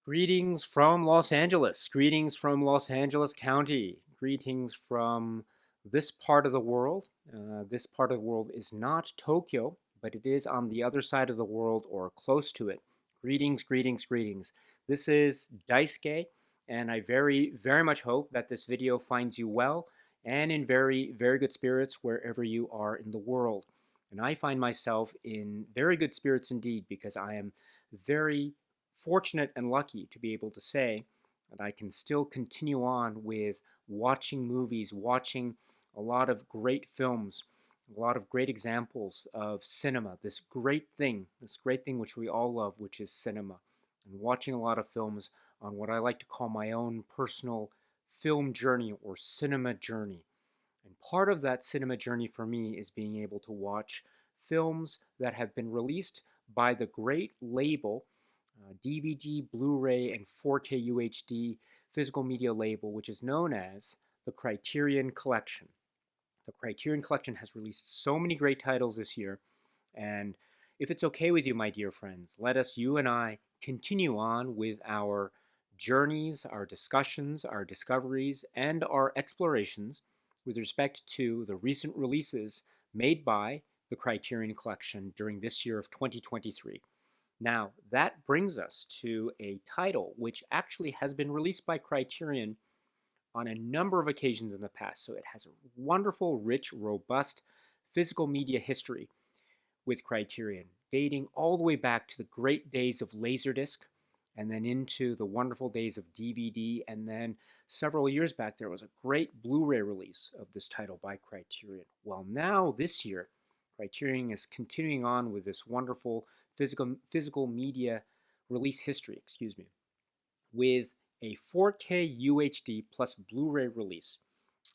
Greetings from Los Angeles. Greetings from Los Angeles County. Greetings from this part of the world. This part of the world is not Tokyo, but it is on the other side of the world or close to it. Greetings, greetings, greetings. This is Daisuke, and I very much hope that this video finds you well and in very good spirits wherever you are in the world. And I find myself in very good spirits indeed because I am very fortunate and lucky to be able to say that I can still continue on with watching movies, watching a lot of great films, a lot of great examples of cinema, this great thing which we all love, which is cinema, and watching a lot of films on what I like to call my own personal film journey or cinema journey. And part of that cinema journey for me is being able to watch films that have been released by the great label DVD, Blu-ray, and 4K UHD physical media label, which is known as the Criterion Collection. The Criterion Collection has released so many great titles this year, and if it's okay with you, my dear friends, let us, you and I, continue on with our journeys, our discussions, our discoveries, and our explorations with respect to the recent releases made by the Criterion Collection during this year of 2023. Now, that brings us to a title which actually has been released by Criterion on a number of occasions in the past. So it has a wonderful, rich, robust physical media history with Criterion, dating all the way back to the great days of Laserdisc, and then into the wonderful days of DVD, and then several years back there was a great Blu-ray release of this title by Criterion. Well, now this year, Criterion is continuing on with this wonderful physical media release history, with a 4K UHD plus Blu-ray release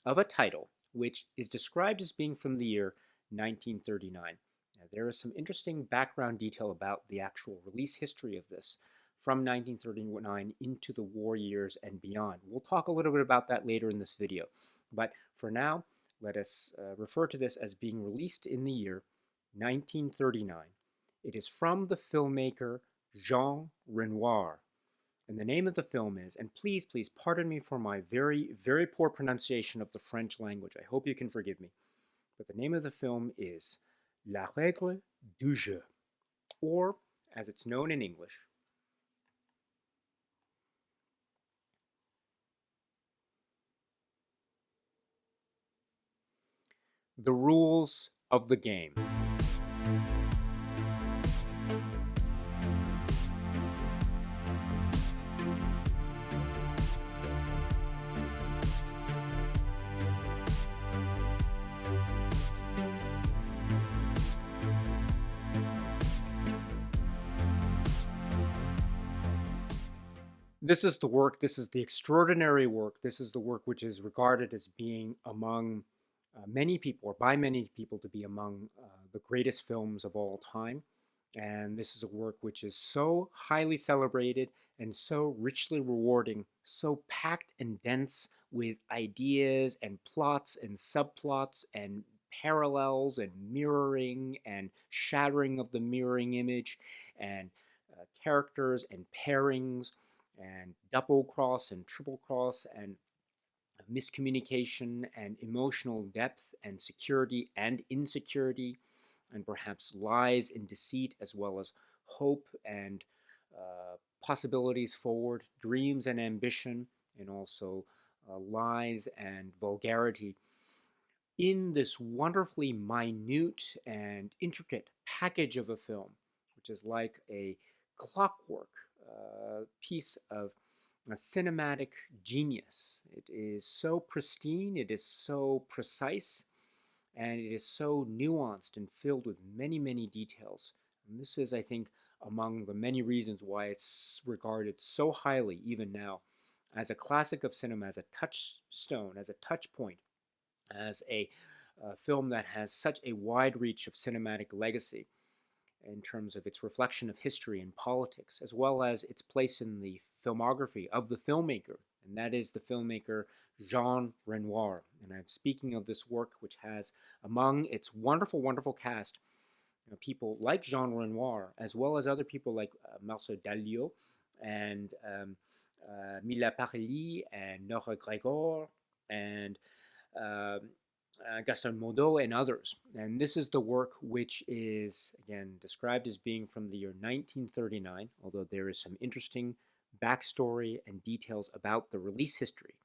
of a title which is described as being from the year 1939. Now, there is some interesting background detail about the actual release history of this from 1939 into the war years and beyond. We'll talk a little bit about that later in this video, but for now, let us refer to this as being released in the year 1939. It is from the filmmaker Jean Renoir. And the name of the film is, and please pardon me for my very poor pronunciation of the French language. I hope you can forgive me. But the name of the film is La Règle du Jeu, or as it's known in English, The Rules of the Game. This is the work, this is the extraordinary work, this is the work which is regarded as being among many people, or by many people to be among the greatest films of all time. And this is a work which is so highly celebrated and so richly rewarding, so packed and dense with ideas and plots and subplots and parallels and mirroring and shattering of the mirroring image and characters and pairings and double cross and triple cross and miscommunication and emotional depth and security and insecurity and perhaps lies and deceit, as well as hope and possibilities forward, dreams and ambition, and also lies and vulgarity in this wonderfully minute and intricate package of a film, which is like a clockwork piece of a cinematic genius. It is so pristine, it is so precise, and it is so nuanced and filled with many details. And this is, I think, among the many reasons why it's regarded so highly, even now, as a classic of cinema, as a touchstone, as a touch point, as a film that has such a wide reach of cinematic legacy in terms of its reflection of history and politics, as well as its place in the filmography of the filmmaker, and that is the filmmaker Jean Renoir. And I'm speaking of this work, which has among its wonderful cast, people like Jean Renoir, as well as other people like Marcel Dalliot and Mila Parilli and Nora Gregor and uh, Gaston Modo and others. And this is the work which is, again, described as being from the year 1939, although there is some interesting backstory and details about the release history,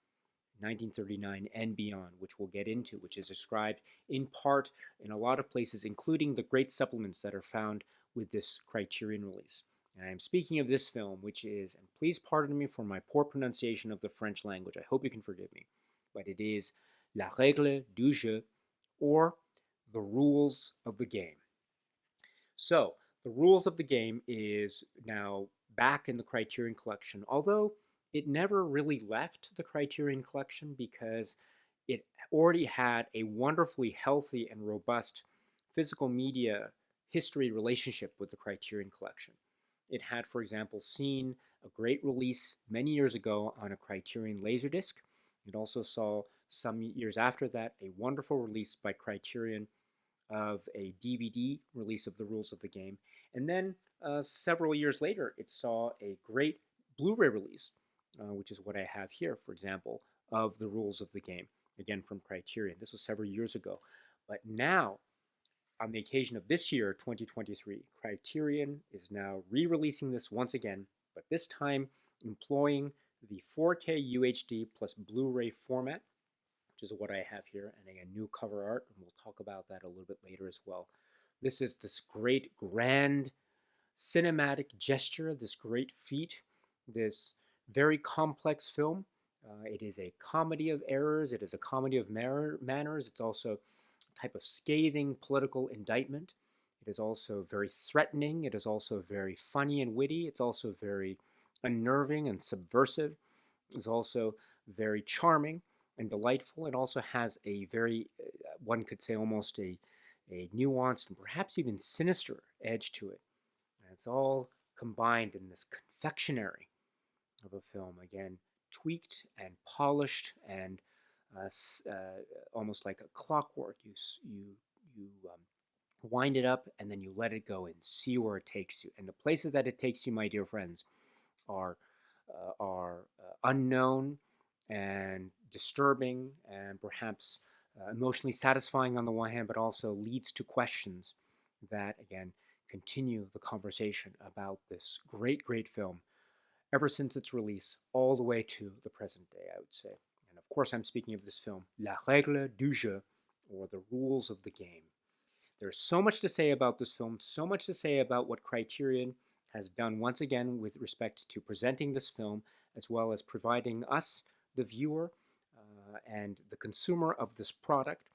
1939 and beyond, which we'll get into, which is described in part in a lot of places, including the great supplements that are found with this Criterion release. And I'm speaking of this film, which is, and please pardon me for my poor pronunciation of the French language, I hope you can forgive me, but it is La Règle du Jeu, or The Rules of the Game. So, The Rules of the Game is now back in the Criterion Collection, although it never really left the Criterion Collection because it already had a wonderfully healthy and robust physical media history relationship with the Criterion Collection. It had, for example, seen a great release many years ago on a Criterion Laserdisc. It also saw, some years after that, a wonderful release by Criterion of a DVD release of The Rules of the Game. And then several years later, it saw a great Blu-ray release, which is what I have here, for example, of The Rules of the Game, again from Criterion. This was several years ago. But now, on the occasion of this year, 2023, Criterion is now re-releasing this once again, but this time employing the 4K UHD plus Blu-ray format, which is what I have here, and again, new cover art, and we'll talk about that a little bit later as well. This is this great, grand, cinematic gesture, this great feat, this very complex film. It is a comedy of errors, it is a comedy of manners, it's also a type of scathing political indictment. It is also very threatening, it is also very funny and witty, it's also very unnerving and subversive, it's also very charming and delightful. It also has a very, one could say almost a nuanced and perhaps even sinister edge to it. And it's all combined in this confectionery of a film, again, tweaked and polished and almost like a clockwork. You wind it up and then you let it go and see where it takes you. And the places that it takes you, my dear friends, are unknown and disturbing and perhaps emotionally satisfying on the one hand, but also leads to questions that, again, continue the conversation about this great, great film ever since its release all the way to the present day, I would say. And of course, I'm speaking of this film, La Règle du Jeu, or The Rules of the Game. There's so much to say about this film, so much to say about what Criterion has done once again with respect to presenting this film, as well as providing us, the viewer, and the consumer of this product,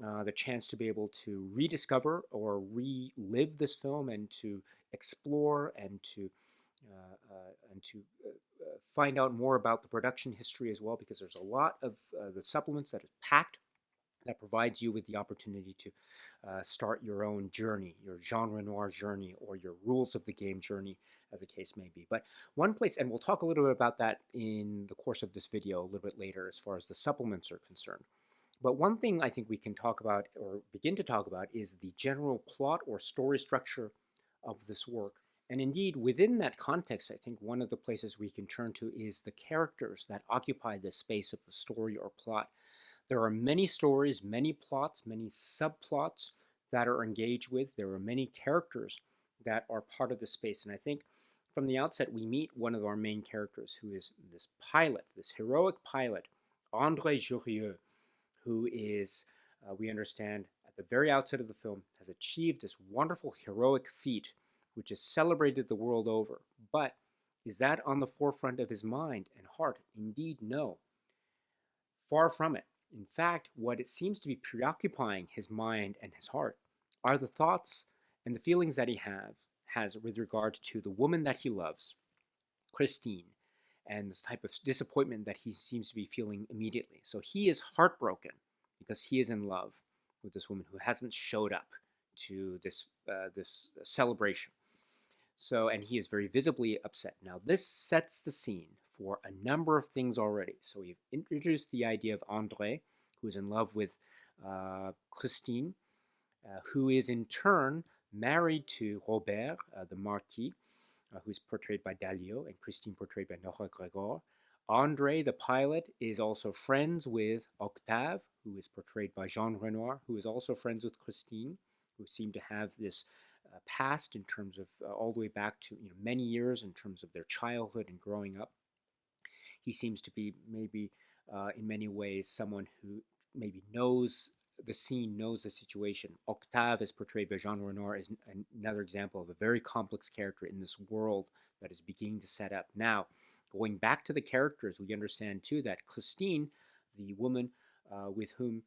the chance to be able to rediscover or relive this film and to explore and to find out more about the production history as well, because there's a lot of the supplements that is packed that provides you with the opportunity to start your own journey, your Jean Renoir journey, or your Rules of the Game journey, as the case may be. But one place, and we'll talk a little bit about that in the course of this video a little bit later as far as the supplements are concerned. But one thing I think we can talk about, or begin to talk about, is the general plot or story structure of this work. And indeed, within that context, I think one of the places we can turn to is the characters that occupy the space of the story or plot. There are many stories, many plots, many subplots that are engaged with. There are many characters that are part of the space. And I think from the outset, we meet one of our main characters, who is this pilot, this heroic pilot, André Jurieu, who is, we understand, at the very outset of the film, has achieved this wonderful heroic feat, which is celebrated the world over. But is that on the forefront of his mind and heart? Indeed, no. Far from it. In fact, what it seems to be preoccupying his mind and his heart are the thoughts and the feelings that he has with regard to the woman that he loves, Christine, and this type of disappointment that he seems to be feeling immediately. So he is heartbroken because he is in love with this woman who hasn't showed up to this celebration. So, and he is very visibly upset. Now, this sets the scene for a number of things already. So we've introduced the idea of André, who is in love with Christine, who is in turn married to Robert, the Marquis, who's portrayed by Dalio, and Christine, portrayed by Nora Gregor. Andre, the pilot, is also friends with Octave, who is portrayed by Jean Renoir, who is also friends with Christine, who seem to have this past in terms of all the way back to many years in terms of their childhood and growing up. He seems to be maybe in many ways someone who maybe knows the scene, knows the situation. Octave, is portrayed by Jean Renoir, is another example of a very complex character in this world that is beginning to set up. Now, going back to the characters, we understand too that Christine, the woman with whom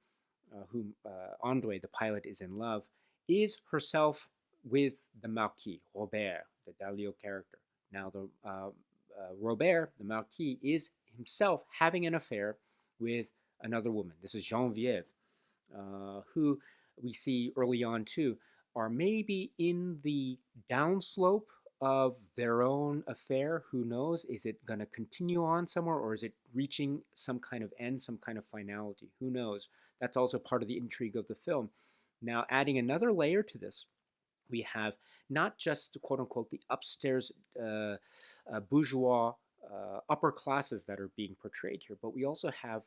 Andre, the pilot, is in love, is herself with the Marquis, Robert, the Dalio character. Now, Robert, the Marquis, is himself having an affair with another woman. This is Geneviève, who we see early on too, are maybe in the downslope of their own affair. Who knows? Is it going to continue on somewhere, or is it reaching some kind of end, some kind of finality? Who knows? That's also part of the intrigue of the film. Now, adding another layer to this, we have not just, quote unquote, the upstairs bourgeois upper classes that are being portrayed here, but we also have,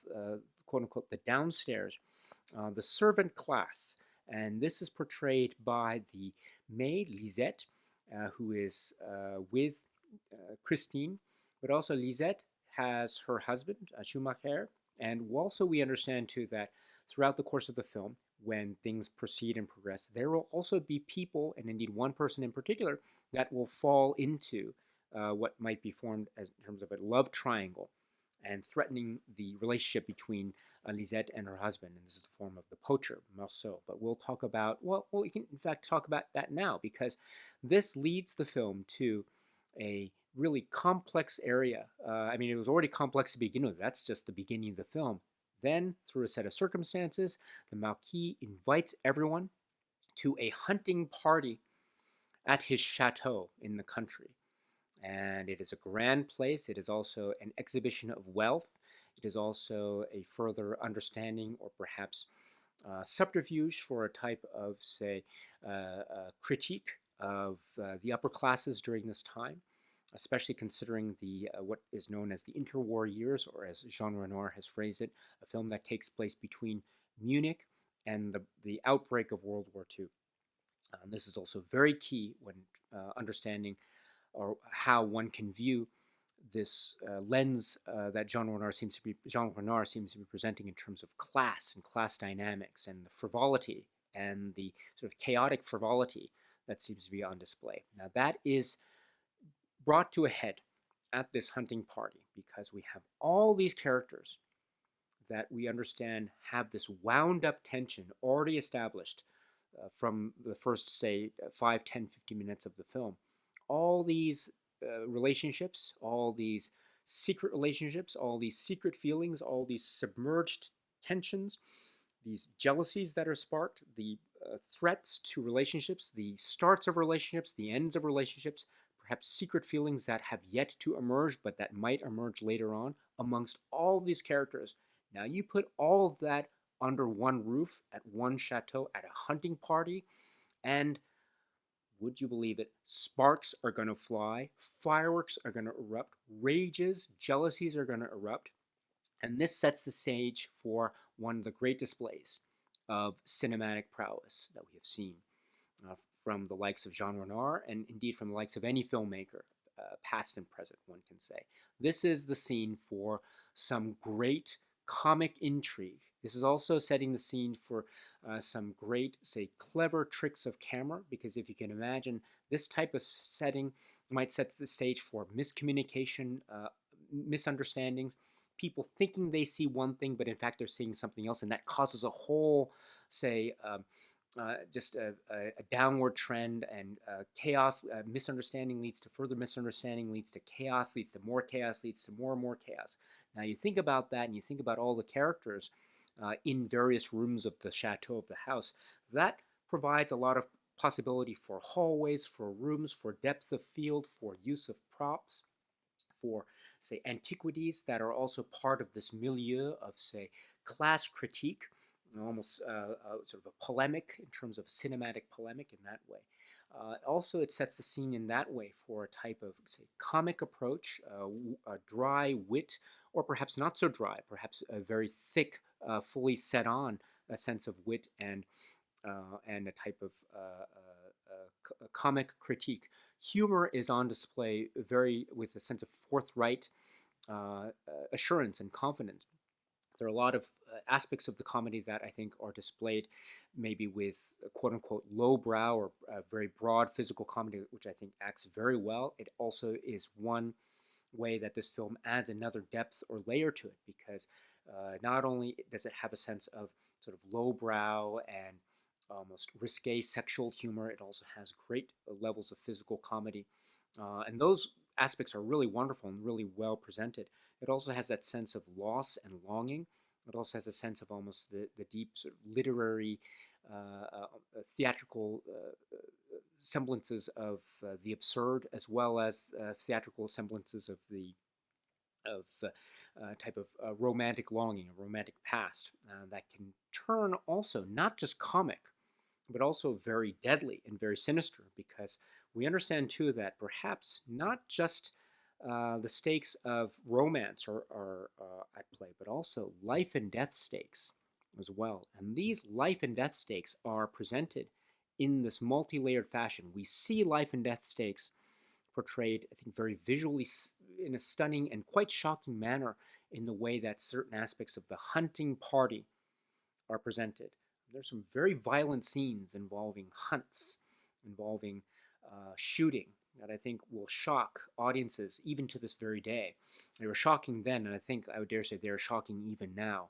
quote unquote, the downstairs, the servant class. And this is portrayed by the maid, Lisette, who is with Christine, but also Lisette has her husband, Schumacher. And also we understand too that throughout the course of the film, when things proceed and progress, there will also be people, and indeed one person in particular, that will fall into what might be formed as in terms of a love triangle and threatening the relationship between Lisette and her husband. And this is the form of the poacher, Marceau. But we'll talk about, well, we can in fact talk about that now, because this leads the film to a really complex area. I mean, it was already complex to begin with. That's just the beginning of the film. Then, through a set of circumstances, the Marquis invites everyone to a hunting party at his chateau in the country. And it is a grand place. It is also an exhibition of wealth. It is also a further understanding, or perhaps subterfuge, for a type of, say, critique of the upper classes during this time, especially considering the what is known as the interwar years, or as Jean Renoir has phrased it, a film that takes place between Munich and the outbreak of World War II. This is also very key when understanding or how one can view this lens that Jean Renoir seems to be presenting in terms of class and class dynamics and the frivolity and the sort of chaotic frivolity that seems to be on display. Now that is brought to a head at this hunting party because we have all these characters that we understand have this wound up tension already established from the first, say, 5, 10, 15 minutes of the film. All these relationships, all these secret relationships, all these secret feelings, all these submerged tensions, these jealousies that are sparked, the threats to relationships, the starts of relationships, the ends of relationships, perhaps secret feelings that have yet to emerge but that might emerge later on amongst all these characters. Now you put all of that under one roof at one chateau at a hunting party, and would you believe it? Sparks are going to fly, fireworks are going to erupt, rages, jealousies are going to erupt, and this sets the stage for one of the great displays of cinematic prowess that we have seen from the likes of Jean Renoir, and indeed from the likes of any filmmaker, past and present, one can say. This is the scene for some great comic intrigue. This is also setting the scene for some great, say, clever tricks of camera, because if you can imagine, this type of setting might set the stage for miscommunication, misunderstandings, people thinking they see one thing, but in fact they're seeing something else, and that causes a whole, say, just a downward trend, and chaos. Misunderstanding leads to further misunderstanding, leads to chaos, leads to more chaos, leads to more and more chaos. Now you think about that, and you think about all the characters in various rooms of the chateau, of the house. That provides a lot of possibility for hallways, for rooms, for depth of field, for use of props, for, say, antiquities that are also part of this milieu of, say, class critique. almost sort of a polemic in terms of cinematic polemic in that way. Also, it sets the scene in that way for a type of, say, comic approach, a dry wit, or perhaps not so dry, perhaps a very thick, fully set on a sense of wit and a type of comic critique. Humor is on display very with a sense of forthright assurance and confidence. There are a lot of aspects of the comedy that I think are displayed maybe with quote unquote lowbrow or very broad physical comedy, which I think acts very well. It also is one way that this film adds another depth or layer to it because not only does it have a sense of sort of lowbrow and almost risque sexual humor, it also has great levels of physical comedy. And those aspects are really wonderful and really well presented. It also has that sense of loss and longing. It also has a sense of almost the deep sort of literary, theatrical semblances of the absurd, as well as theatrical semblances of the type of romantic longing, a romantic past that can turn also not just comic, but also very deadly and very sinister because we understand too that perhaps not just the stakes of romance are at play, but also life and death stakes as well. And these life and death stakes are presented in this multi-layered fashion. We see life and death stakes portrayed, I think, very visually in a stunning and quite shocking manner in the way that certain aspects of the hunting party are presented. There's some very violent scenes involving hunts, involving shooting that I think will shock audiences even to this very day. They were shocking then, and I think I would dare say they're shocking even now.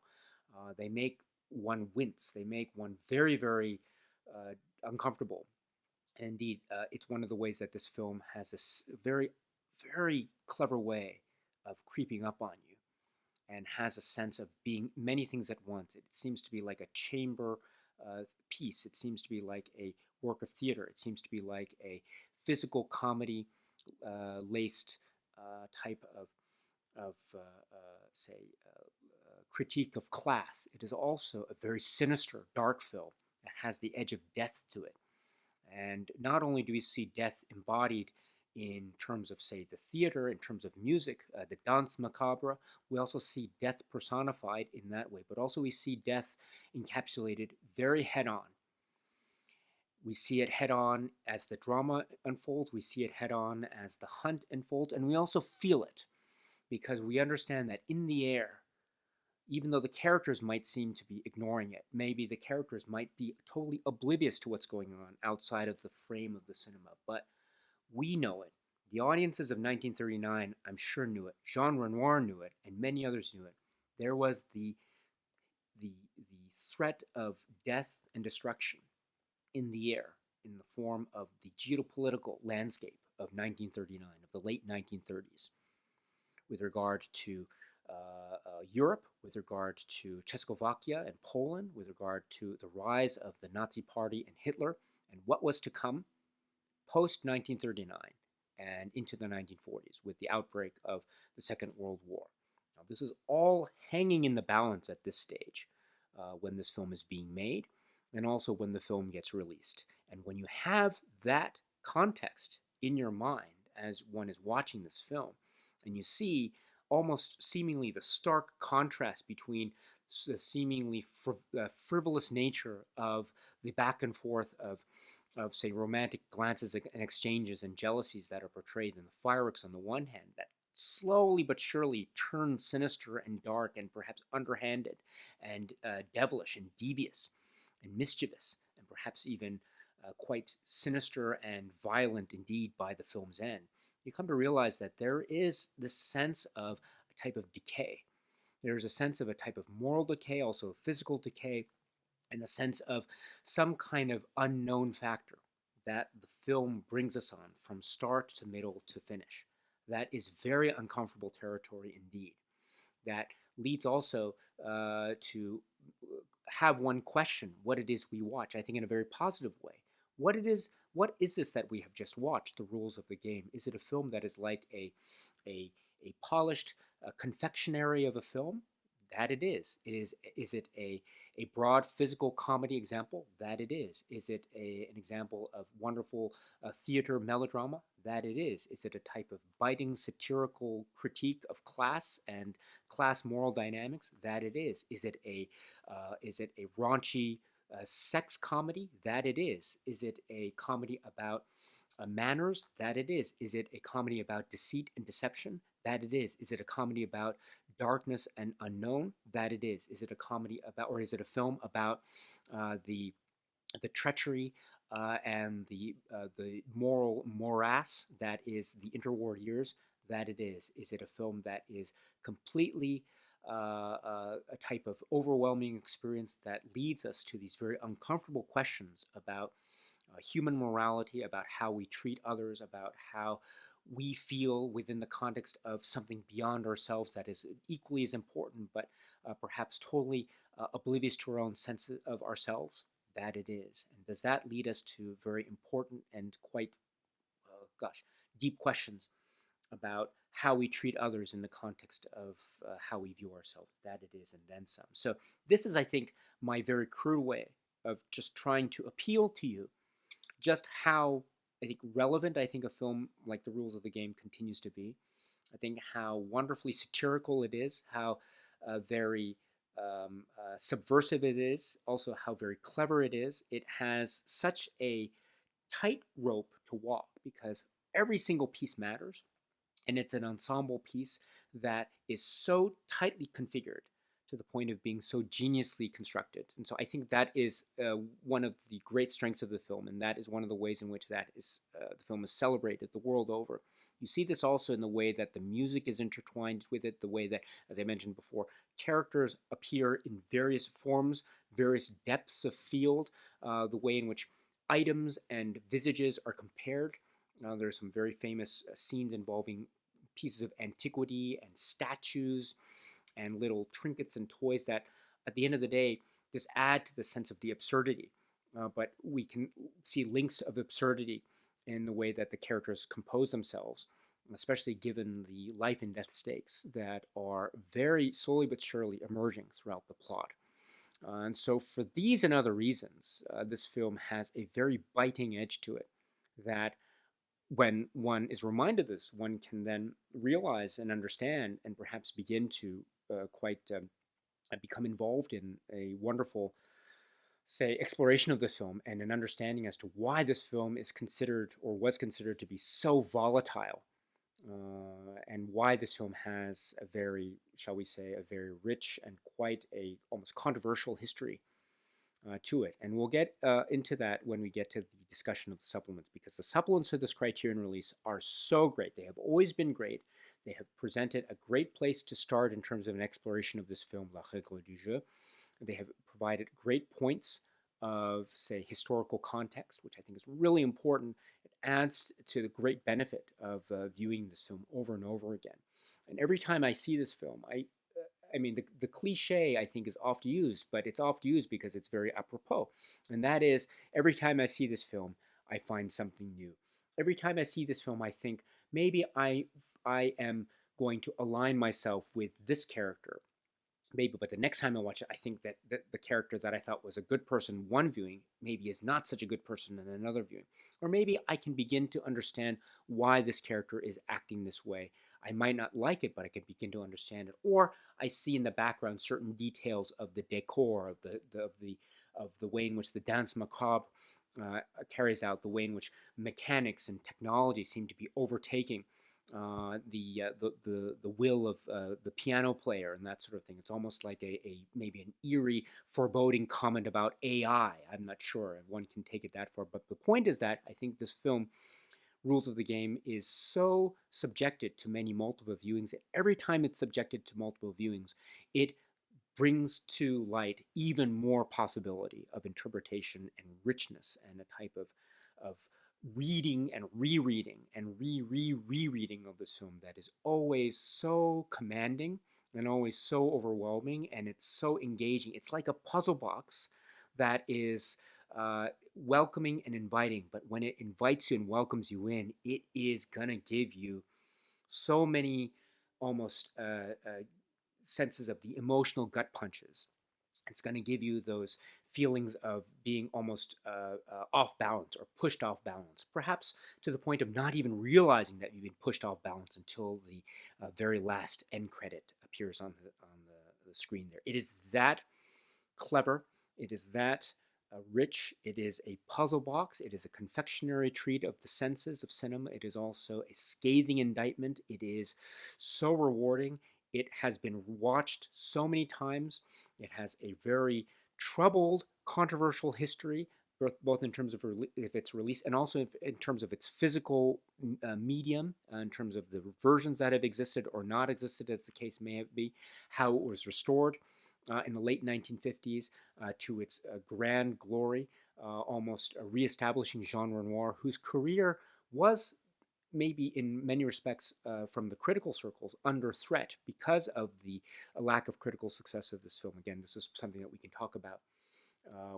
They make one wince. They make one very, very uncomfortable. And indeed, it's one of the ways that this film has this very, very clever way of creeping up on you and has a sense of being many things at once. It seems to be like a chamber piece. It seems to be like a work of theater. It seems to be like a physical comedy laced type of say, critique of class. It is also a very sinister, dark film that has the edge of death to it. And not only do we see death embodied in terms of, say, the theater, in terms of music, the danse macabre, we also see death personified in that way, but also we see death encapsulated very head on. We see it head on as the drama unfolds, we see it head on as the hunt unfolds, and we also feel it because we understand that in the air, even though the characters might seem to be ignoring it, maybe the characters might be totally oblivious to what's going on outside of the frame of the cinema, but we know it. The audiences of 1939, I'm sure, knew it. Jean Renoir knew it, and many others knew it. There was the threat of death and destruction in the air in the form of the geopolitical landscape of 1939, of the late 1930s, with regard to Europe, with regard to Czechoslovakia and Poland, with regard to the rise of the Nazi Party and Hitler, and what was to come post 1939 and into the 1940s with the outbreak of the Second World War. Now, this is all hanging in the balance at this stage when this film is being made and also when the film gets released. And when you have that context in your mind as one is watching this film, and you see almost seemingly the stark contrast between the seemingly frivolous nature of the back and forth of say romantic glances and exchanges and jealousies that are portrayed in the fireworks on the one hand that slowly but surely turn sinister and dark and perhaps underhanded and devilish and devious and mischievous and perhaps even quite sinister and violent indeed by the film's end, you come to realize that there is this sense of a type of decay. There's a sense of a type of moral decay, also physical decay, and a sense of some kind of unknown factor that the film brings us on from start to middle to finish. That is very uncomfortable territory indeed. That leads also to have one question what it is we watch, I think in a very positive way. What is this that we have just watched, the rules of the game? Is it a film that is like a polished confectionery of a film That it is. Is it a broad physical comedy example? That it is. Is it an example of wonderful theater melodrama? That it is. Is it a type of biting satirical critique of class and class moral dynamics? That it is. Is it a raunchy sex comedy? That it is. Is it a comedy about manners? That it is. Is it a comedy about deceit and deception? That it is. Is it a comedy about darkness and unknown? That it is. Is it a comedy about, or is it a film about the treachery and the moral morass that is the interwar years? That it is. Is it a film that is completely a type of overwhelming experience that leads us to these very uncomfortable questions about human morality, about how we treat others, about how we feel within the context of something beyond ourselves that is equally as important, but perhaps totally oblivious to our own sense of ourselves? That it is. And does that lead us to very important and quite, gosh, deep questions about how we treat others in the context of how we view ourselves? That it is, and then some. So, this is, I think, my very crude way of just trying to appeal to you just how, I think, relevant I think a film like The Rules of the Game continues to be. I think how wonderfully satirical it is, how very subversive it is, also how very clever it is. It has such a tight rope to walk because every single piece matters, and it's an ensemble piece that is so tightly configured to the point of being so geniusly constructed. And so I think that is one of the great strengths of the film, and that is one of the ways in which that is the film is celebrated the world over. You see this also in the way that the music is intertwined with it, the way that, as I mentioned before, characters appear in various forms, various depths of field, the way in which items and visages are compared. There's some very famous scenes involving pieces of antiquity and statues and little trinkets and toys that, at the end of the day, just add to the sense of the absurdity. But we can see links of absurdity in the way that the characters compose themselves, especially given the life and death stakes that are very slowly but surely emerging throughout the plot. And so, for these and other reasons, this film has a very biting edge to it that, when one is reminded of this, one can then realize and understand and perhaps begin to quite become involved in a wonderful, say, exploration of this film and an understanding as to why this film is considered or was considered to be so volatile, and why this film has a very, shall we say, a very rich and quite a almost controversial history to it. And we'll get into that when we get to the discussion of the supplements, because the supplements for this Criterion release are so great. They have always been great. They have presented a great place to start in terms of an exploration of this film, La Règle du Jeu. They have provided great points of, say, historical context, which I think is really important. It adds to the great benefit of viewing this film over and over again. And every time I see this film, I mean, the cliche, I think, is oft used, but it's oft used because it's very apropos. And that is, every time I see this film, I find something new. Every time I see this film, I think, maybe I am going to align myself with this character. Maybe, but the next time I watch it, I think that the character that I thought was a good person one viewing maybe is not such a good person in another viewing. Or maybe I can begin to understand why this character is acting this way. I might not like it, but I can begin to understand it. Or I see in the background certain details of the decor, of the way in which the danse macabre carries out, the way in which mechanics and technology seem to be overtaking the will of the piano player and that sort of thing. It's almost like a maybe an eerie, foreboding comment about AI. I'm not sure one can take it that far, but the point is that I think this film, Rules of the Game, is so subjected to many multiple viewings. Every time it's subjected to multiple viewings, it brings to light even more possibility of interpretation and richness and a type of reading and rereading and rereading of this film that is always so commanding and always so overwhelming, and it's so engaging. It's like a puzzle box that is welcoming and inviting, but when it invites you and welcomes you in, it is gonna give you so many almost senses of the emotional gut punches. It's going to give you those feelings of being almost off balance or pushed off balance, perhaps to the point of not even realizing that you've been pushed off balance until the very last end credit appears on the screen there. It is that clever. It is that rich. It is a puzzle box. It is a confectionery treat of the senses of cinema. It is also a scathing indictment. It is so rewarding. It has been watched so many times. It has a very troubled, controversial history, both in terms of its release and also in terms of its physical medium, in terms of the versions that have existed or not existed, as the case may be, how it was restored in the late 1950s to its grand glory, almost reestablishing Jean Renoir, whose career was maybe in many respects from the critical circles under threat because of the lack of critical success of this film. Again, this is something that we can talk about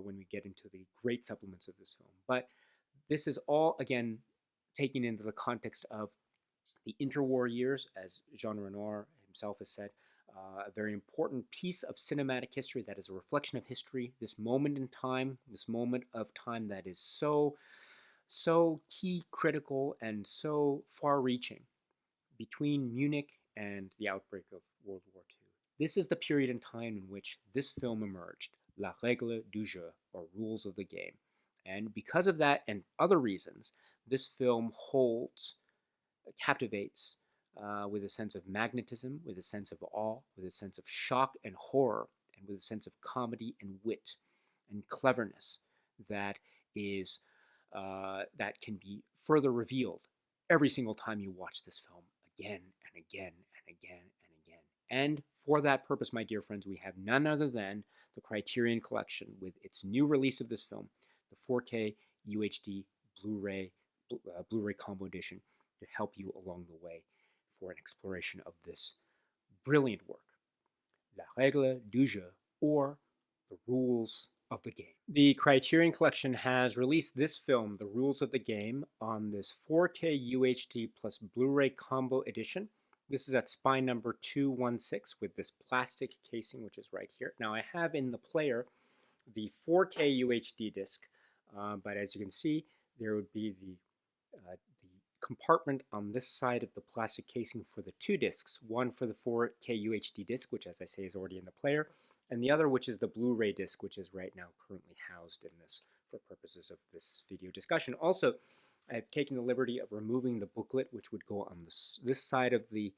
when we get into the great supplements of this film. But this is all, again, taken into the context of the interwar years, as Jean Renoir himself has said, a very important piece of cinematic history that is a reflection of history, this moment in time, this moment of time that is so key, critical, and so far-reaching between Munich and the outbreak of World War II. This is the period in time in which this film emerged, La Règle du Jeu, or Rules of the Game. And because of that and other reasons, this film captivates with a sense of magnetism, with a sense of awe, with a sense of shock and horror, and with a sense of comedy and wit and cleverness that is that can be further revealed every single time you watch this film again and again and again and again. And for that purpose, my dear friends, we have none other than the Criterion Collection with its new release of this film, the 4K UHD Blu-ray combo edition, to help you along the way for an exploration of this brilliant work, La Règle du Jeu, or The Rules of the Game. The Criterion Collection has released this film, The Rules of the Game, on this 4K UHD plus Blu-ray combo edition. This is at spine number 216 with this plastic casing, which is right here. Now I have in the player the 4K UHD disc, but as you can see, there would be the compartment on this side of the plastic casing for the two discs, one for the 4K UHD disc, which as I say is already in the player, and the other which is the Blu-ray disc, which is right now currently housed in this for purposes of this video discussion. Also, I've taken the liberty of removing the booklet, which would go on this side of the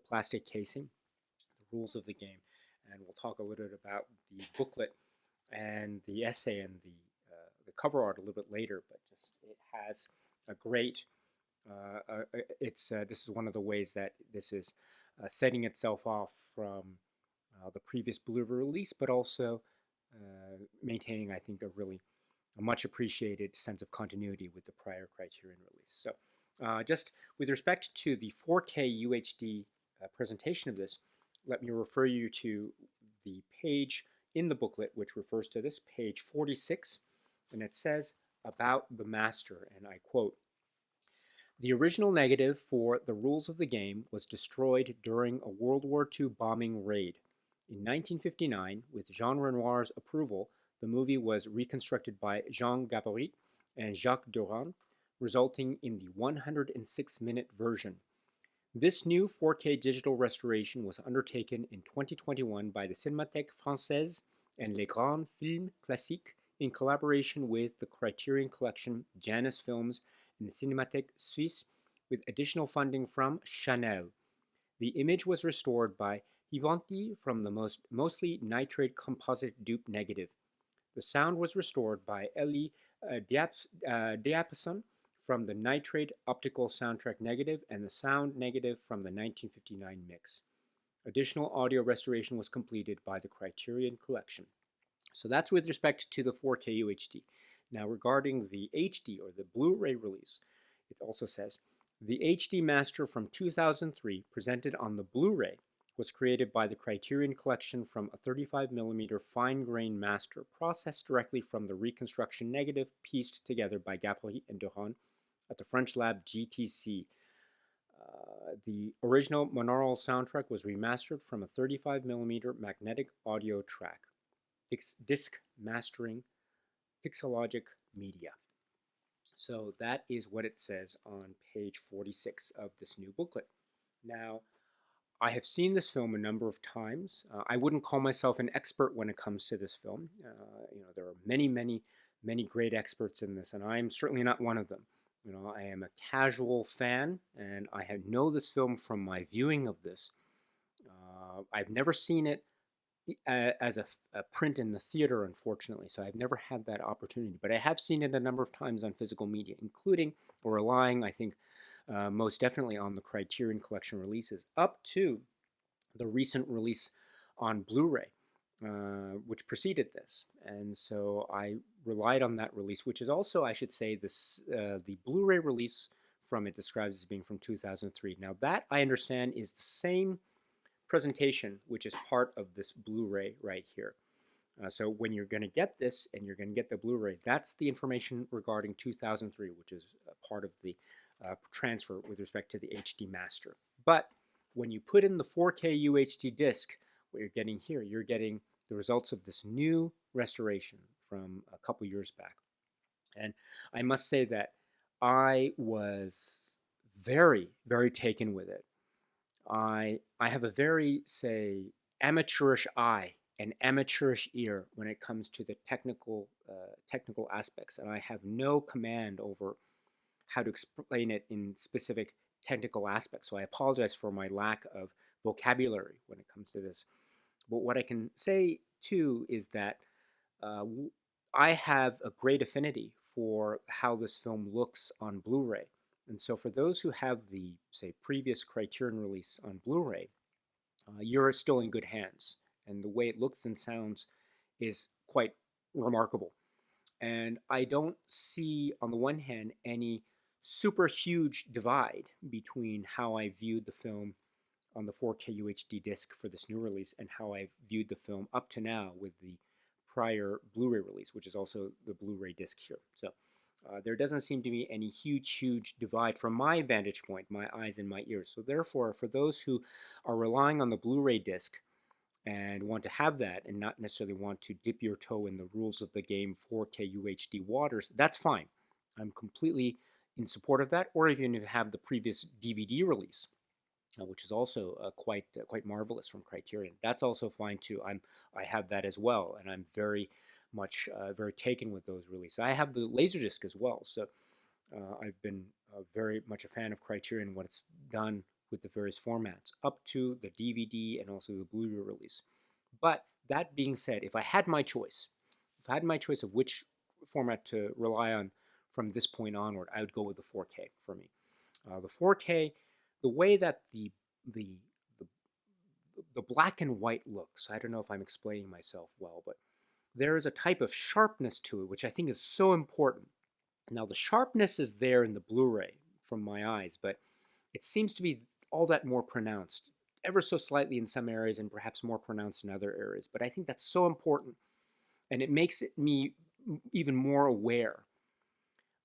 plastic casing, the rules of the game, and we'll talk a little bit about the booklet and the essay and the cover art a little bit later, but just it has a great this is one of the ways that this is setting itself off from the previous Blu-ray release, but also maintaining, I think, a much appreciated sense of continuity with the prior Criterion release. So just with respect to the 4K UHD presentation of this, let me refer you to the page in the booklet which refers to this, page 46, and it says about the master, and I quote, "The original negative for The Rules of the Game was destroyed during a World War II bombing raid. In 1959, with Jean Renoir's approval, the movie was reconstructed by Jean Gaborit and Jacques Durand, resulting in the 106-minute version. This new 4K digital restoration was undertaken in 2021 by the Cinémathèque Française and Les Grands Films Classiques in collaboration with the Criterion Collection, Janus Films, and the Cinémathèque Suisse, with additional funding from Chanel. The image was restored by Vivanti from the mostly nitrate composite dupe negative. The sound was restored by Elie Diapason from the nitrate optical soundtrack negative and the sound negative from the 1959 mix. Additional audio restoration was completed by the Criterion Collection." So that's with respect to the 4K UHD. Now regarding the HD or the Blu-ray release, it also says, "The HD master from 2003 presented on the Blu-ray was created by the Criterion Collection from a 35mm fine-grained master processed directly from the reconstruction negative pieced together by Gaborit and Durand at the French lab GTC. The original monaural soundtrack was remastered from a 35mm magnetic audio track. Disc mastering, Pixelogic Media. So that is what it says on page 46 of this new booklet. Now, I have seen this film a number of times. I wouldn't call myself an expert when it comes to this film. There are many great experts in this, and I am certainly not one of them. I am a casual fan, and I know this film from my viewing of this. I've never seen it as a print in the theater, unfortunately, so I've never had that opportunity. But I have seen it a number of times on physical media, including or relying, I think, most definitely on the Criterion Collection releases, up to the recent release on Blu-ray, which preceded this. And so I relied on that release, which is also, I should say, the Blu-ray release from it describes as being from 2003. Now that, I understand, is the same presentation, which is part of this Blu-ray right here. So when you're going to get this and you're going to get the Blu-ray, that's the information regarding 2003, which is part of the transfer with respect to the HD master. But when you put in the 4K UHD disc, what you're getting here, you're getting the results of this new restoration from a couple years back. And I must say that I was very, very taken with it. I have a very, say, amateurish eye and amateurish ear when it comes to the technical aspects, and I have no command over how to explain it in specific technical aspects. So I apologize for my lack of vocabulary when it comes to this. But what I can say too is that I have a great affinity for how this film looks on Blu-ray. And so for those who have the, say, previous Criterion release on Blu-ray, you're still in good hands. And the way it looks and sounds is quite remarkable. And I don't see, on the one hand, any super huge divide between how I viewed the film on the 4K UHD disc for this new release and how I viewed the film up to now with the prior Blu-ray release, which is also the Blu-ray disc here. So there doesn't seem to be any huge divide from my vantage point, my eyes and my ears. So therefore, for those who are relying on the Blu-ray disc and want to have that and not necessarily want to dip your toe in the rules of the game 4K UHD waters, that's fine. I'm completely in support of that. Or even if you have the previous DVD release, which is also quite marvelous from Criterion, that's also fine too. I have that as well, and I'm very much very taken with those releases. I have the Laserdisc as well, so I've been very much a fan of Criterion, what it's done with the various formats, up to the DVD and also the Blu-ray release. But that being said, if I had my choice of which format to rely on from this point onward, I would go with the 4K for me. The 4K, the way that the black and white looks, I don't know if I'm explaining myself well, but there is a type of sharpness to it, which I think is so important. Now, the sharpness is there in the Blu-ray from my eyes, but it seems to be all that more pronounced, ever so slightly in some areas and perhaps more pronounced in other areas. But I think that's so important, and it makes me even more aware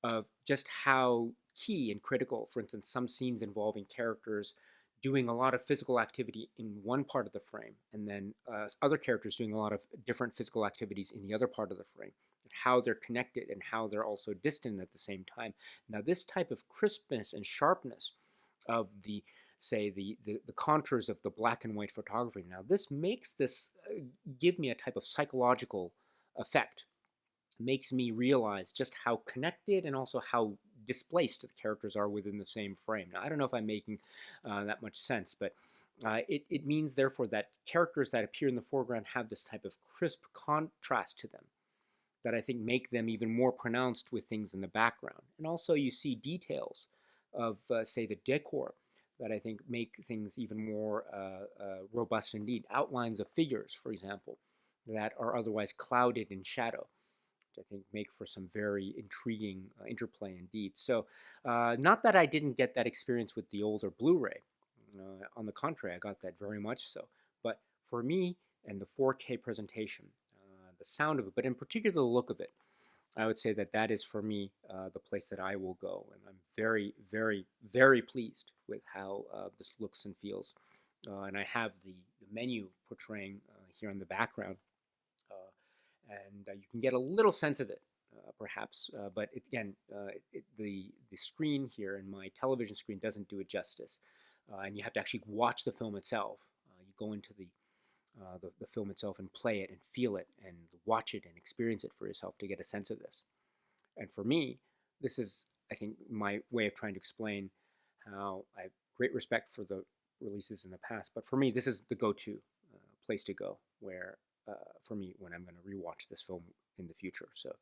of just how key and critical, for instance, some scenes involving characters doing a lot of physical activity in one part of the frame, and then other characters doing a lot of different physical activities in the other part of the frame, and how they're connected and how they're also distant at the same time. Now, this type of crispness and sharpness of the, say, the contours of the black and white photography, now this makes this give me a type of psychological effect. Makes me realize just how connected and also how displaced the characters are within the same frame. Now, I don't know if I'm making that much sense, but it means, therefore, that characters that appear in the foreground have this type of crisp contrast to them that I think make them even more pronounced with things in the background. And also you see details of, say, the decor that I think make things even more robust indeed. Outlines of figures, for example, that are otherwise clouded in shadow, I think make for some very intriguing interplay indeed. So not that I didn't get that experience with the older Blu-ray. On the contrary, I got that very much so. But for me and the 4K presentation, the sound of it, but in particular the look of it, I would say that that is for me the place that I will go, and I'm very, very, very pleased with how this looks and feels. And I have the menu portraying here in the background, and you can get a little sense of it, perhaps. But again, the screen here in my television screen doesn't do it justice, and you have to actually watch the film itself. You go into the film itself and play it and feel it and watch it and experience it for yourself to get a sense of this. And for me, this is, I think, my way of trying to explain how I have great respect for the releases in the past. But for me, this is the go-to place to go where, for me, when I'm going to rewatch this film in the future. So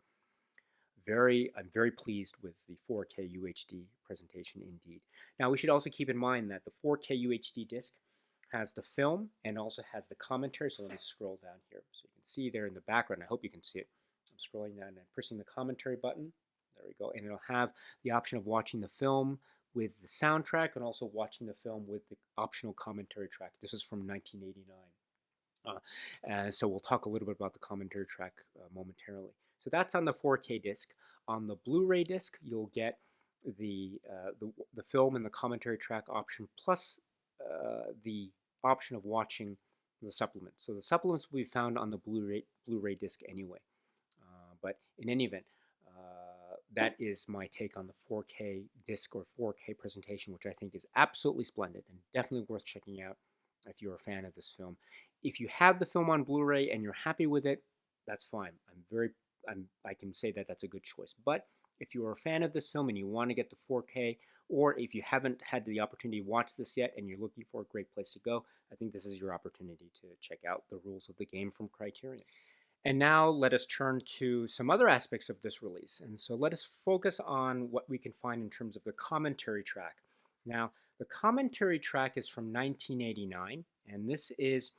I'm very pleased with the 4K UHD presentation indeed. Now, we should also keep in mind that the 4K UHD disc has the film and also has the commentary. So let me scroll down here so you can see there in the background. I hope you can see it. I'm scrolling down and pressing the commentary button. There we go. And it'll have the option of watching the film with the soundtrack and also watching the film with the optional commentary track. This is from 1989. So we'll talk a little bit about the commentary track momentarily. So that's on the 4K disc. On the Blu-ray disc, you'll get the film and the commentary track option plus the option of watching the supplements. So the supplements will be found on the Blu-ray disc anyway. But in any event, that is my take on the 4K disc or 4K presentation, which I think is absolutely splendid and definitely worth checking out if you're a fan of this film. If you have the film on Blu-ray and you're happy with it, that's fine. I can say that that's a good choice. But if you are a fan of this film and you want to get the 4K, or if you haven't had the opportunity to watch this yet and you're looking for a great place to go, I think this is your opportunity to check out the rules of the game from Criterion. And now let us turn to some other aspects of this release. And so let us focus on what we can find in terms of the commentary track. Now, the commentary track is from 1989, and this is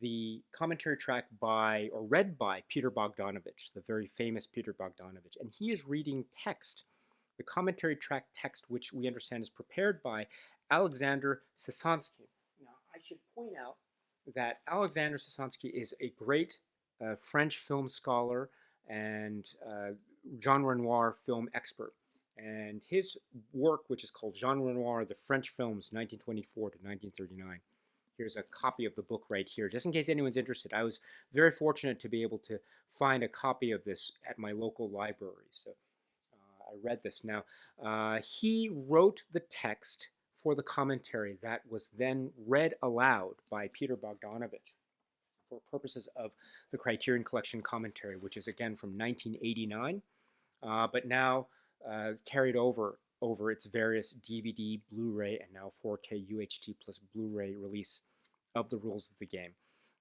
the commentary track by, or read by, Peter Bogdanovich, the very famous Peter Bogdanovich. And he is reading text, the commentary track text, which we understand is prepared by Alexander Sesonske. Now, I should point out that Alexander Sesonske is a great French film scholar and Jean Renoir film expert. And his work, which is called Jean Renoir, The French Films, 1924 to 1939. Here's a copy of the book right here, just in case anyone's interested. I was very fortunate to be able to find a copy of this at my local library. So I read this. Now, he wrote the text for the commentary that was then read aloud by Peter Bogdanovich for purposes of the Criterion Collection commentary, which is again from 1989, but now carried over its various DVD, Blu-ray, and now 4K UHD plus Blu-ray release of the rules of the game.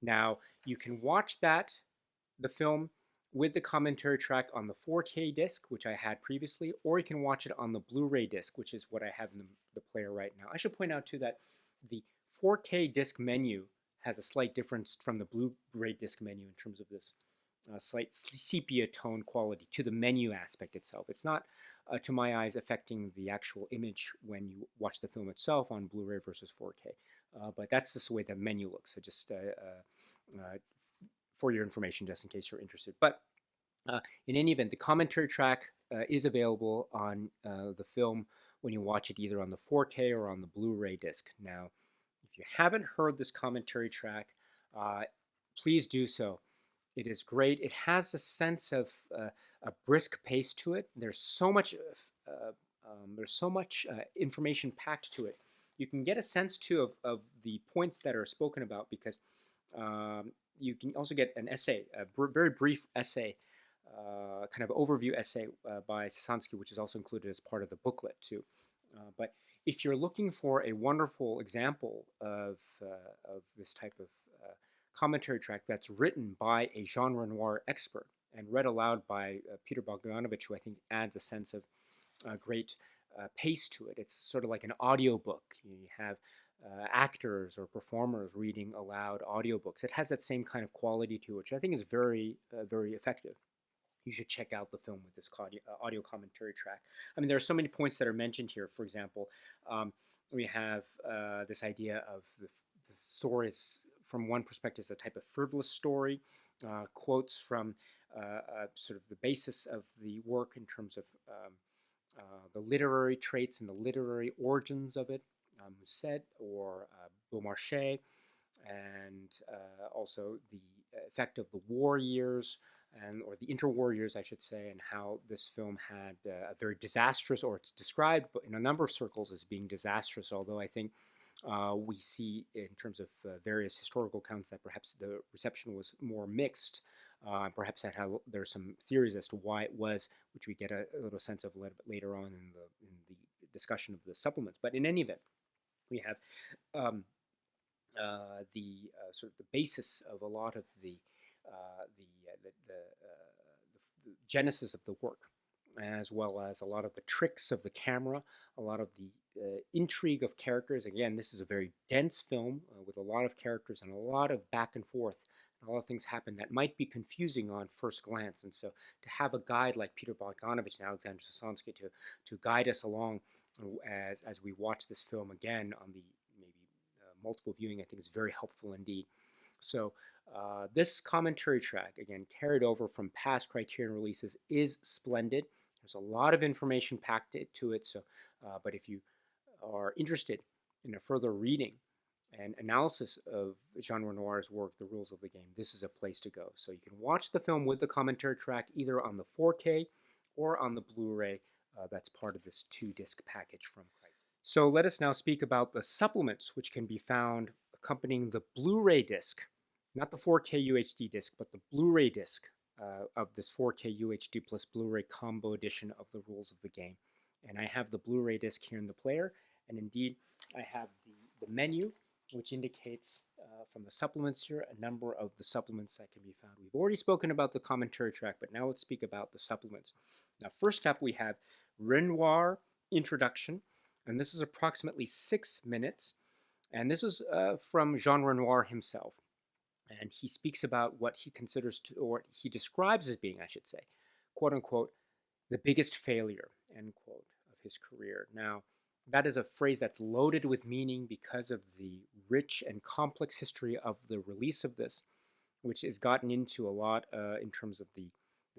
Now, you can watch the film, with the commentary track on the 4K disc, which I had previously, or you can watch it on the Blu-ray disc, which is what I have in the player right now. I should point out, too, that the 4K disc menu has a slight difference from the Blu-ray disc menu in terms of this slight sepia tone quality to the menu aspect itself. It's not, to my eyes, affecting the actual image when you watch the film itself on Blu-ray versus 4K. But that's just the way the menu looks. So just for your information, just in case you're interested. But in any event, the commentary track is available on the film when you watch it either on the 4K or on the Blu-ray disc. Now, if you haven't heard this commentary track, please do so. It is great. It has a sense of a brisk pace to it. There's so much information packed to it. You can get a sense too of the points that are spoken about, because you can also get an essay, a very brief essay, kind of overview essay by Sesonske, which is also included as part of the booklet too. But if you're looking for a wonderful example of this type of commentary track that's written by a Jean Renoir expert and read aloud by Peter Bogdanovich, who I think adds a sense of great pace to it. It's sort of like an audiobook. You have actors or performers reading aloud audiobooks. It has that same kind of quality to it, which I think is very, very effective. You should check out the film with this audio commentary track. I mean, there are so many points that are mentioned here. For example, we have this idea of the story is, from one perspective, is a type of frivolous story. quotes from sort of the basis of the work in terms of the literary traits and the literary origins of it, Musset or Beaumarchais, and also the effect of the war years, or the interwar years, I should say, and how this film had a very disastrous, or it's described in a number of circles as being disastrous, although I think we see in terms of various historical accounts that perhaps the reception was more mixed. Perhaps that there's some theories as to why it was, which we get a little sense of a little bit later on in the discussion of the supplements. But in any event, we have the sort of the basis of a lot of the genesis of the work, as well as a lot of the tricks of the camera, a lot of the intrigue of characters. Again, this is a very dense film with a lot of characters and a lot of back and forth. A lot of things happen that might be confusing on first glance, and so to have a guide like Peter Bogdanovich and Alexander Sesonske to guide us along as we watch this film again on the maybe multiple viewing, I think is very helpful indeed. So this commentary track, again, carried over from past Criterion releases, is splendid. There's a lot of information packed to it. So, but if you are interested in a further reading and analysis of Jean Renoir's work, The Rules of the Game, this is a place to go. So you can watch the film with the commentary track either on the 4K or on the Blu-ray that's part of this 2-disc package from Criterion. So let us now speak about the supplements which can be found accompanying the Blu-ray disc, not the 4K UHD disc, but the Blu-ray disc of this 4K UHD plus Blu-ray combo edition of The Rules of the Game. And I have the Blu-ray disc here in the player, and indeed I have the menu, which indicates from the supplements here a number of the supplements that can be found. We've already spoken about the commentary track, but now let's speak about the supplements. Now, first up we have Renoir Introduction, and this is approximately 6 minutes, and this is from Jean Renoir himself. And he speaks about what he considers to, or he describes as being, I should say, quote unquote, the biggest failure, end quote, of his career. Now, that is a phrase that's loaded with meaning because of the rich and complex history of the release of this, which is gotten into a lot in terms of the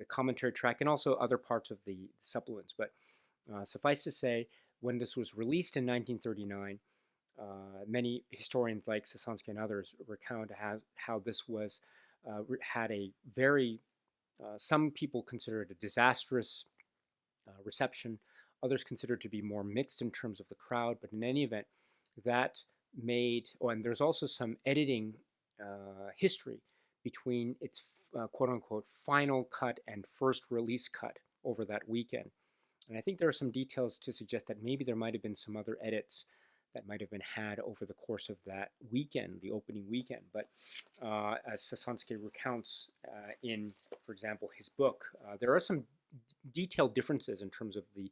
commentary track and also other parts of the supplements. But suffice to say, when this was released in 1939, many historians like Sesonske and others recount how this was had a very, some people consider it a disastrous reception. Others consider it to be more mixed in terms of the crowd. But in any event, that made, oh, and there's also some editing history between its quote-unquote final cut and first release cut over that weekend. And I think there are some details to suggest that maybe there might have been some other edits that might have been had over the course of that weekend, the opening weekend. But as Sesonske recounts in, for example, his book, there are some detailed differences in terms of the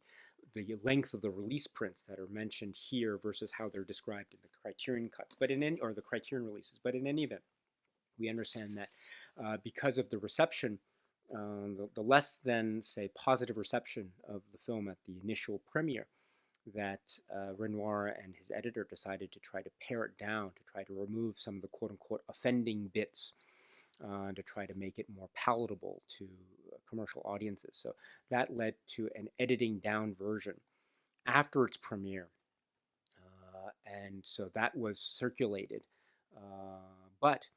length of the release prints that are mentioned here versus how they're described in the Criterion cuts, but or the Criterion releases. But in any event, we understand that because of the reception, the less than, say, positive reception of the film at the initial premiere, that Renoir and his editor decided to try to pare it down, to try to remove some of the quote-unquote offending bits, to try to make it more palatable to commercial audiences. So that led to an editing down version after its premiere. And so that was circulated. But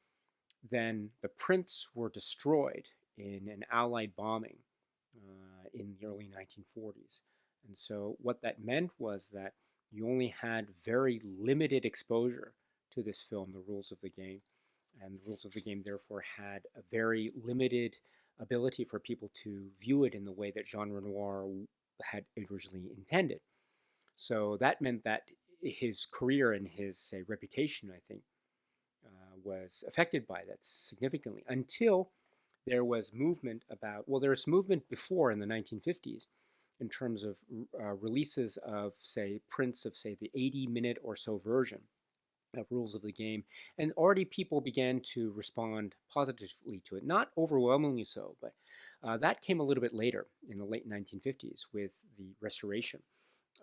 then the prints were destroyed in an Allied bombing in the early 1940s. And so what that meant was that you only had very limited exposure to this film, The Rules of the Game. And The Rules of the Game, therefore, had a very limited ability for people to view it in the way that Jean Renoir had originally intended. So that meant that his career and his, say, reputation, I think, was affected by that significantly until there was movement about, well, there was movement before in the 1950s in terms of releases of, say, prints of, say, the 80-minute or so version of Rules of the Game, and already people began to respond positively to it. Not overwhelmingly so, but that came a little bit later in the late 1950s with the restoration.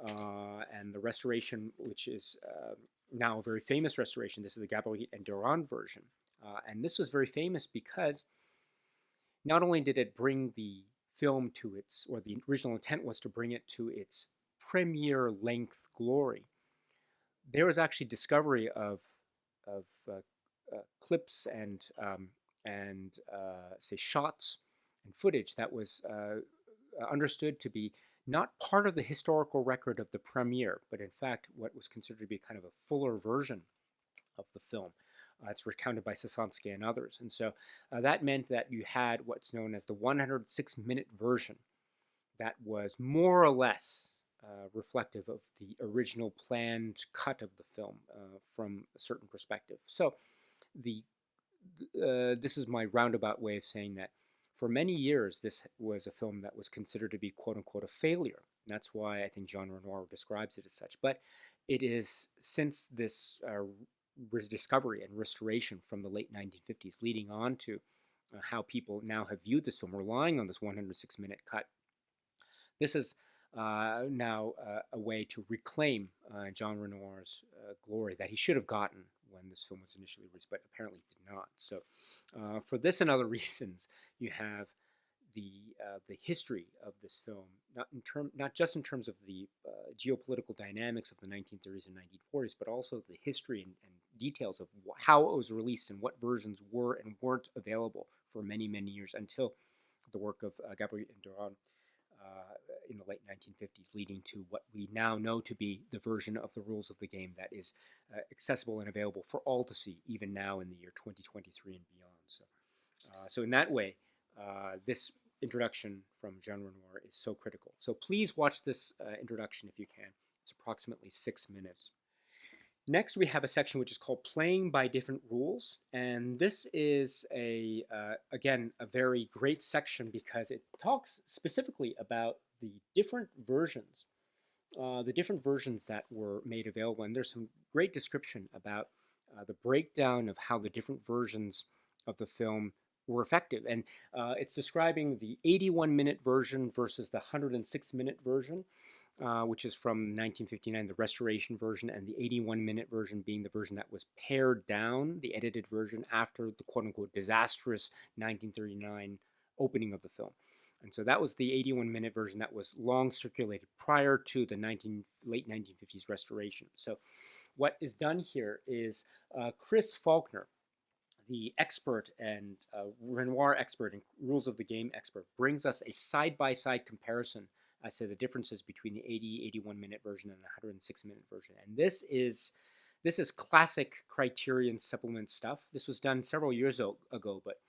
And the restoration, which is now a very famous restoration, this is the Gaborit and Durand version. And this was very famous because not only did it bring the film to its, or the original intent was to bring it to its premiere length glory, there was actually discovery of clips and say shots and footage that was understood to be not part of the historical record of the premiere, but in fact what was considered to be kind of a fuller version of the film. It's recounted by Sesonske and others. And so that meant that you had what's known as the 106-minute version that was more or less reflective of the original planned cut of the film from a certain perspective. So this is my roundabout way of saying that for many years, this was a film that was considered to be quote-unquote a failure. And that's why I think Jean Renoir describes it as such. But it is since this rediscovery and restoration from the late 1950s, leading on to how people now have viewed this film, relying on this 106-minute cut. This is now a way to reclaim Jean Renoir's glory that he should have gotten when this film was initially released, but apparently did not. So for this and other reasons, you have the history of this film, not just in terms of the geopolitical dynamics of the 1930s and 1940s, but also the history and details of how it was released and what versions were and weren't available for many, many years until the work of Gabriel Indurain in the late 1950s, leading to what we now know to be the version of the rules of the game that is accessible and available for all to see, even now in the year 2023 and beyond. So in that way, this introduction from Jean Renoir is so critical. So please watch this introduction if you can. It's approximately 6 minutes. Next, we have a section which is called Playing by Different Rules. And this is, again, a very great section because it talks specifically about the different versions that were made available. And there's some great description about the breakdown of how the different versions of the film were effective. And it's describing the 81-minute version versus the 106-minute version. Which is from 1959, the restoration version, and the 81-minute version being the version that was pared down, the edited version, after the quote-unquote disastrous 1939 opening of the film. And so that was the 81-minute version that was long circulated prior to the late 1950s restoration. So what is done here is Chris Faulkner, the expert and Renoir expert and rules of the game expert, brings us a side-by-side comparison as to the differences between the 81-minute version and the 106-minute version. And this is classic Criterion supplement stuff. This was done several years ago, but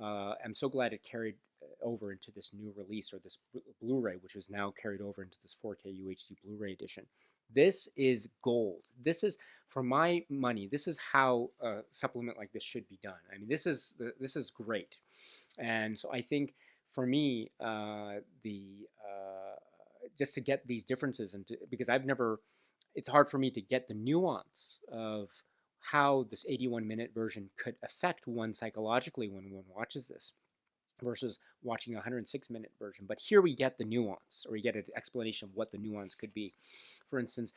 I'm so glad it carried over into this new release, or this Blu-ray, which is now carried over into this 4K UHD Blu-ray edition. This is gold. This is, for my money, this is how a supplement like this should be done. I mean, this is great. And so I think, for me, just to get these differences, because it's hard for me to get the nuance of how this 81-minute version could affect one psychologically when one watches this versus watching a 106-minute version. But here we get the nuance, or we get an explanation of what the nuance could be. For instance,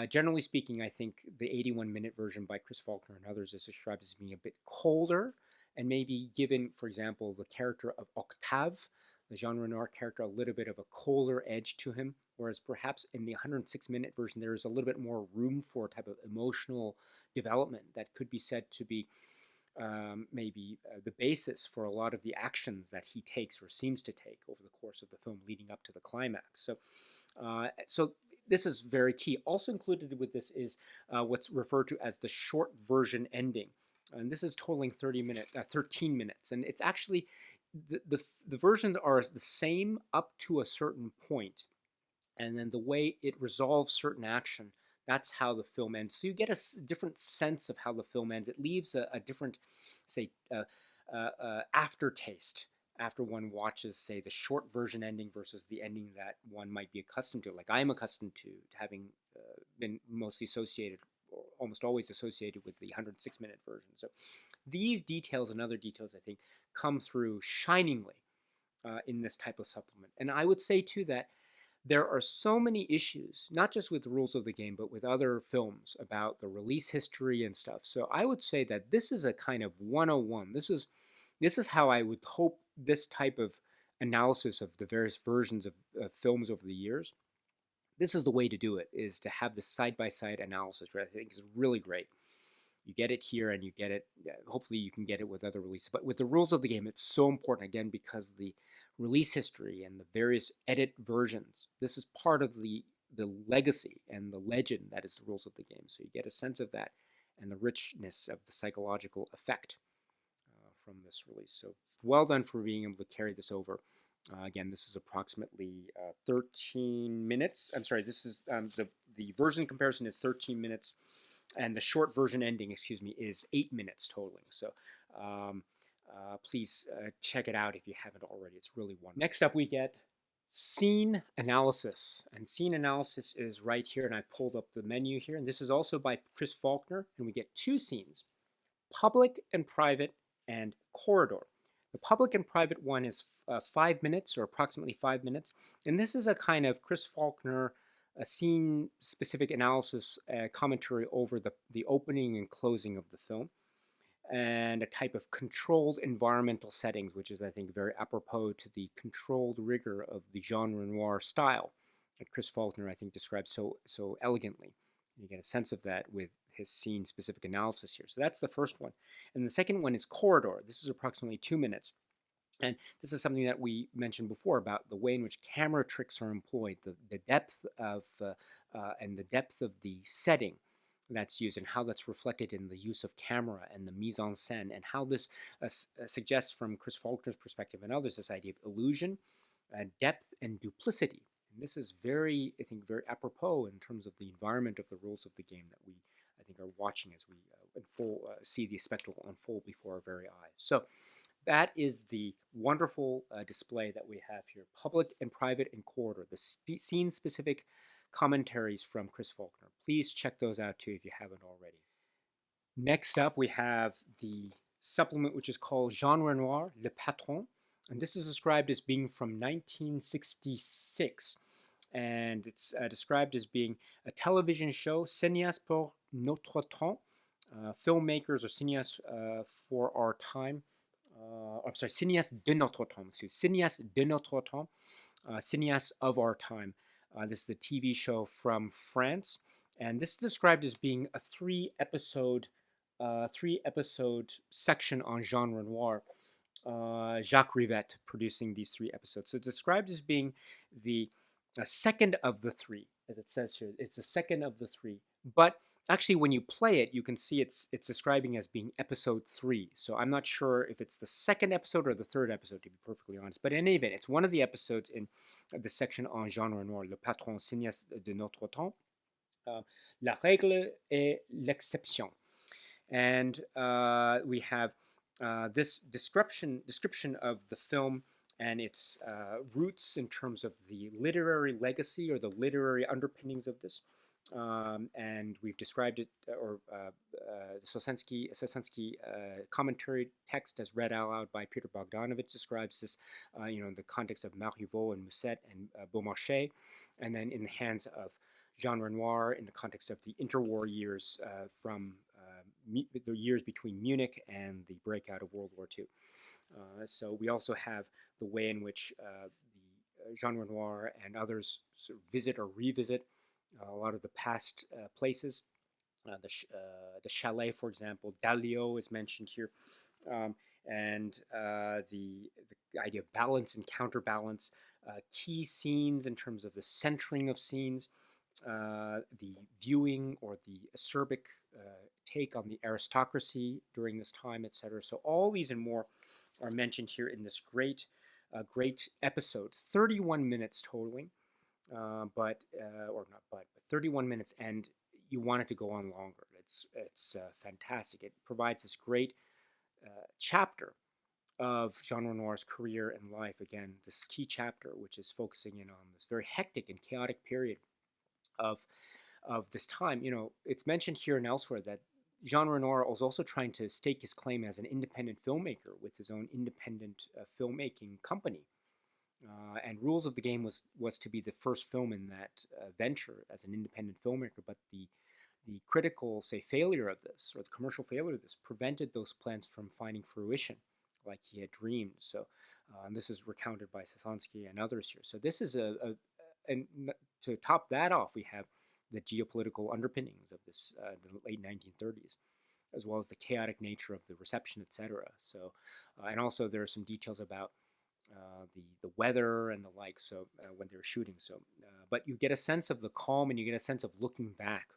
generally speaking, I think the 81-minute version by Chris Faulkner and others is described as being a bit colder, and maybe given, for example, the character of Octave, the Jean Renoir character, a little bit of a colder edge to him, whereas perhaps in the 106-minute version there is a little bit more room for a type of emotional development that could be said to be maybe the basis for a lot of the actions that he takes or seems to take over the course of the film leading up to the climax. So this is very key. Also included with this is what's referred to as the short version ending. And this is totaling 13 minutes. And it's actually, the versions are the same up to a certain point. And then the way it resolves certain action, that's how the film ends. So you get a different sense of how the film ends. It leaves a different, say, aftertaste after one watches, say, the short version ending versus the ending that one might be accustomed to. Like I'm accustomed to having been mostly associated, or almost always associated, with the 106-minute version. So these details and other details, I think, come through shiningly in this type of supplement. And I would say, too, that there are so many issues, not just with the rules of the game, but with other films about the release history and stuff. So I would say that this is a kind of 101. This This is how I would hope this type of analysis of the various versions of films over the years, this is the way to do it, is to have this side-by-side analysis, which I think is really great. You get it here and you get it, hopefully you can get it with other releases. But with the rules of the game, it's so important, again, because the release history and the various edit versions, this is part of the legacy and the legend that is the rules of the game. So you get a sense of that and the richness of the psychological effect from this release. So well done for being able to carry this over. Again, this is approximately 13 minutes. I'm sorry, this is the version comparison is 13 minutes, and the short version ending, excuse me, is 8 minutes totaling. So please check it out if you haven't already. It's really wonderful. Next up, we get scene analysis, and scene analysis is right here, and I've pulled up the menu here, and this is also by Chris Faulkner, and we get 2 scenes, public and private and corridor. The public and private one is 5 minutes, or approximately 5 minutes, and this is a kind of Chris Faulkner scene-specific analysis commentary over the opening and closing of the film, and a type of controlled environmental settings, which is, I think, very apropos to the controlled rigor of the Jean Renoir style that Chris Faulkner, I think, describes so elegantly. You get a sense of that with his scene-specific analysis here. So that's the first one. And the second one is corridor. This is approximately 2 minutes. And this is something that we mentioned before about the way in which camera tricks are employed, the depth of and the depth of the setting that's used, and how that's reflected in the use of camera and the mise en scène, and how this suggests, from Chris Faulkner's perspective and others, this idea of illusion, depth, and duplicity. And this is very, I think, very apropos in terms of the environment of the rules of the game that we, I think, are watching as we see the spectacle unfold before our very eyes. So that is the wonderful display that we have here, public and private and corridor, the scene-specific commentaries from Chris Faulkner. Please check those out too if you haven't already. Next up, we have the supplement, which is called Jean Renoir, Le Patron, and this is described as being from 1966, and it's described as being a television show, cinéaste pour notre temps, filmmakers or cinéastes for our time. I'm sorry, cinéaste de notre temps, cinéaste de notre temps, cinéaste of our time. This is a TV show from France, and this is described as being a three-episode section on Jean Renoir. Jacques Rivette producing these 3 episodes. So it's described as being the second of the 3, as it says here. It's the second of the 3, but actually, when you play it, you can see it's describing as being episode 3. So I'm not sure if it's the second episode or the third episode, to be perfectly honest. But in any event, it's one of the episodes in the section on Jean Renoir, Le Patron, cinéaste de notre temps, La règle et l'exception. And we have this description of the film and its roots in terms of the literary legacy or the literary underpinnings of this. And we've described it, or the Sesonske commentary text as read aloud by Peter Bogdanovich describes this, in the context of Marivaux and Musset and Beaumarchais, and then in the hands of Jean Renoir in the context of the interwar years from the years between Munich and the breakout of World War II. So we also have the way in which the Jean Renoir and others sort of visit or revisit a lot of the past places. The chalet, for example, Dalio is mentioned here, and the idea of balance and counterbalance, key scenes in terms of the centering of scenes, the viewing or the acerbic take on the aristocracy during this time, etc. So all these and more are mentioned here in this great episode, 31 minutes totaling, but 31 minutes, and you want it to go on longer. It's fantastic. It provides this great chapter of Jean Renoir's career and life. Again, this key chapter, which is focusing in on this very hectic and chaotic period of this time. It's mentioned here and elsewhere that Jean Renoir was also trying to stake his claim as an independent filmmaker with his own independent filmmaking company. And Rules of the Game was to be the first film in that venture as an independent filmmaker, but the critical, failure of this, or the commercial failure of this, prevented those plans from finding fruition like he had dreamed. So, and this is recounted by Sesonske and others here. So this is and to top that off, we have the geopolitical underpinnings of this the late 1930s, as well as the chaotic nature of the reception, etc. So, and also there are some details about the weather and the like. So when they were shooting, so but you get a sense of the calm, and you get a sense of looking back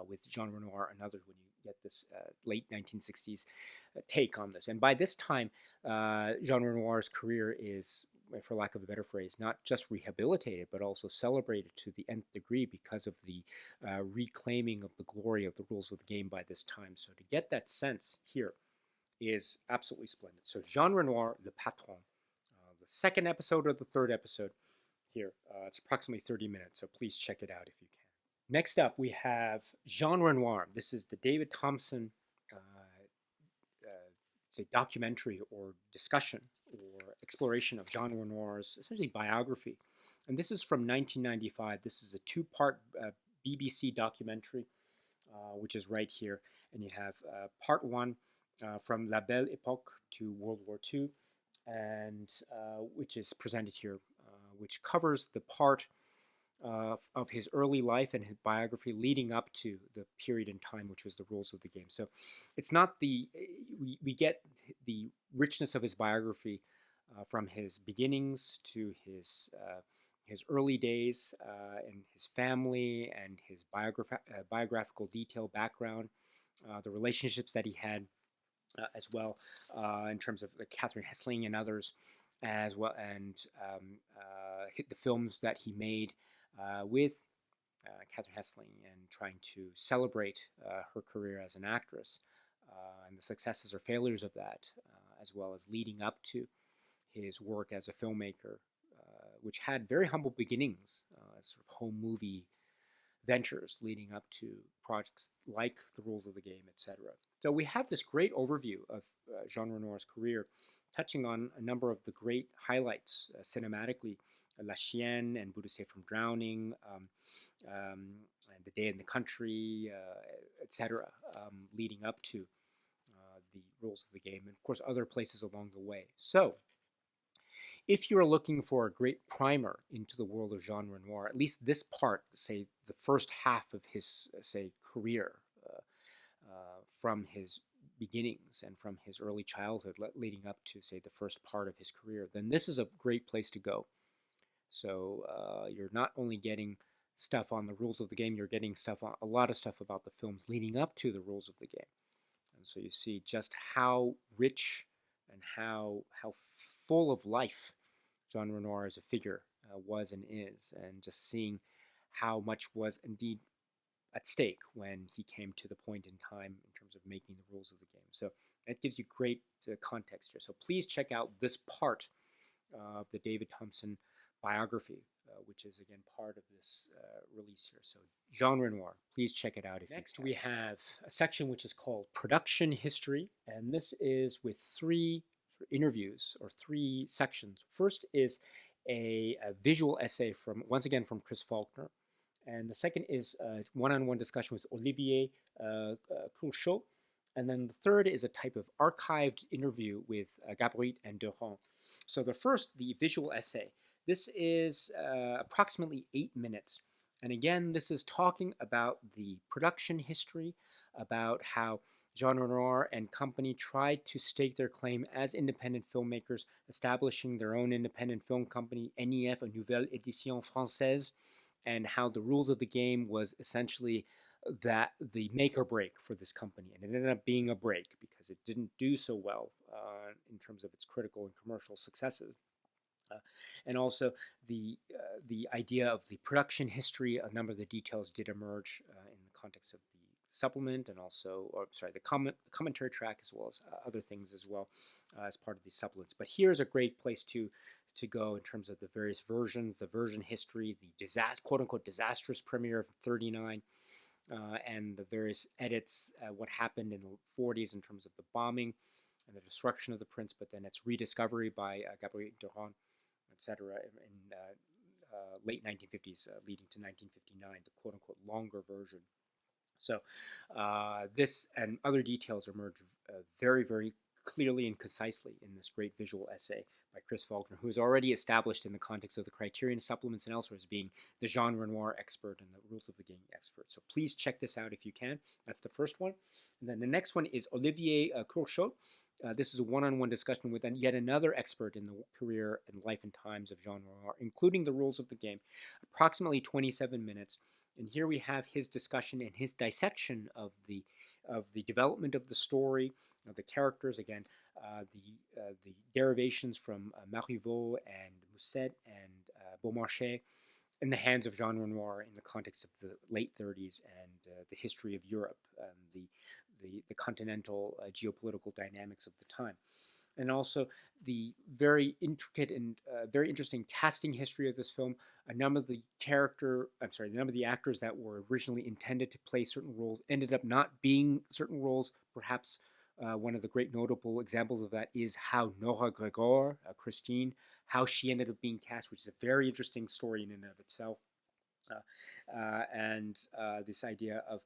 with Jean Renoir and others when you get this late 1960s take on this. And by this time, Jean Renoir's career is, for lack of a better phrase, not just rehabilitated, but also celebrated to the nth degree because of the reclaiming of the glory of the rules of the game by this time. So to get that sense here is absolutely splendid. So Jean Renoir, Le Patron, the second episode or the third episode here. It's approximately 30 minutes, so please check it out if you can. Next up, we have Jean Renoir. This is the David Thompson say documentary or discussion or exploration of Jean Renoir's essentially biography. And this is from 1995. This is a two-part BBC documentary, which is right here. And you have part one from La Belle Époque to World War II, and which is presented here, which covers the part of his early life and his biography leading up to the period in time which was the rules of the game. So it's not the we get the richness of his biography from his beginnings to his early days and his family and his biographical detail background, the relationships that he had as well in terms of Catherine Hessling and others as well, and the films that he made with Catherine Hessling and trying to celebrate her career as an actress and the successes or failures of that, as well as leading up to his work as a filmmaker, which had very humble beginnings as sort of home movie ventures leading up to projects like The Rules of the Game, etc. So we have this great overview of Jean Renoir's career, touching on a number of the great highlights cinematically, La Chienne and Boudicca from Drowning, and The Day in the Country, etc., leading up to the Rules of the Game, and of course other places along the way. So if you're looking for a great primer into the world of Jean Renoir, at least this part, say the first half of his, say, career, from his beginnings and from his early childhood leading up to, say, the first part of his career, then this is a great place to go. So you're not only getting stuff on the rules of the game, you're getting stuff on a lot of stuff about the films leading up to the rules of the game. And so you see just how rich and how full of life Jean Renoir as a figure was and is, and just seeing how much was indeed at stake when he came to the point in time in terms of making the rules of the game. So that gives you great context here. So please check out this part of the David Thompson biography, which is again part of this release here. So Jean Renoir, please check it out. Next we have a section which is called Production History, and this is with three interviews or three sections. First is a visual essay from, once again, from Chris Faulkner, and the second is a one-on-one discussion with Olivier Coulchot, and then the third is a type of archived interview with Gabriel and Durand. So the first, the visual essay, this is approximately 8 minutes. And again, this is talking about the production history, about how Jean Renoir and company tried to stake their claim as independent filmmakers, establishing their own independent film company, NEF, a Nouvelle Édition Française, and how the rules of the game was essentially that the make or break for this company. And it ended up being a break because it didn't do so well in terms of its critical and commercial successes. And also the idea of the production history, a number of the details did emerge in the context of the supplement, and also, the commentary track, as well as other things as well as part of these supplements. But here's a great place to go in terms of the various versions, the version history, the quote-unquote disastrous premiere of 39, and the various edits, what happened in the 40s in terms of the bombing and the destruction of the prince, but then its rediscovery by Gabriel Durand, etc., in late 1950s, leading to 1959, the quote-unquote longer version. So this and other details emerge very, very clearly and concisely in this great visual essay by Chris Faulkner, who is already established in the context of the Criterion supplements and elsewhere as being the Jean Renoir expert and the rules of the game expert. So please check this out if you can. That's the first one. And then the next one is Olivier Courchot. This is a one-on-one discussion with yet another expert in the career and life and times of Jean Renoir, including the rules of the game, approximately 27 minutes. And here we have his discussion and his dissection of the development of the story, of the characters, again, the derivations from Marivaux and Musset and Beaumarchais in the hands of Jean Renoir in the context of the late 30s and the history of Europe, the continental geopolitical dynamics of the time. And also the very intricate and very interesting casting history of this film. A number of the actors that were originally intended to play certain roles ended up not being certain roles. Perhaps one of the great notable examples of that is how Nora Gregor, Christine, how she ended up being cast, which is a very interesting story in and of itself. And this idea of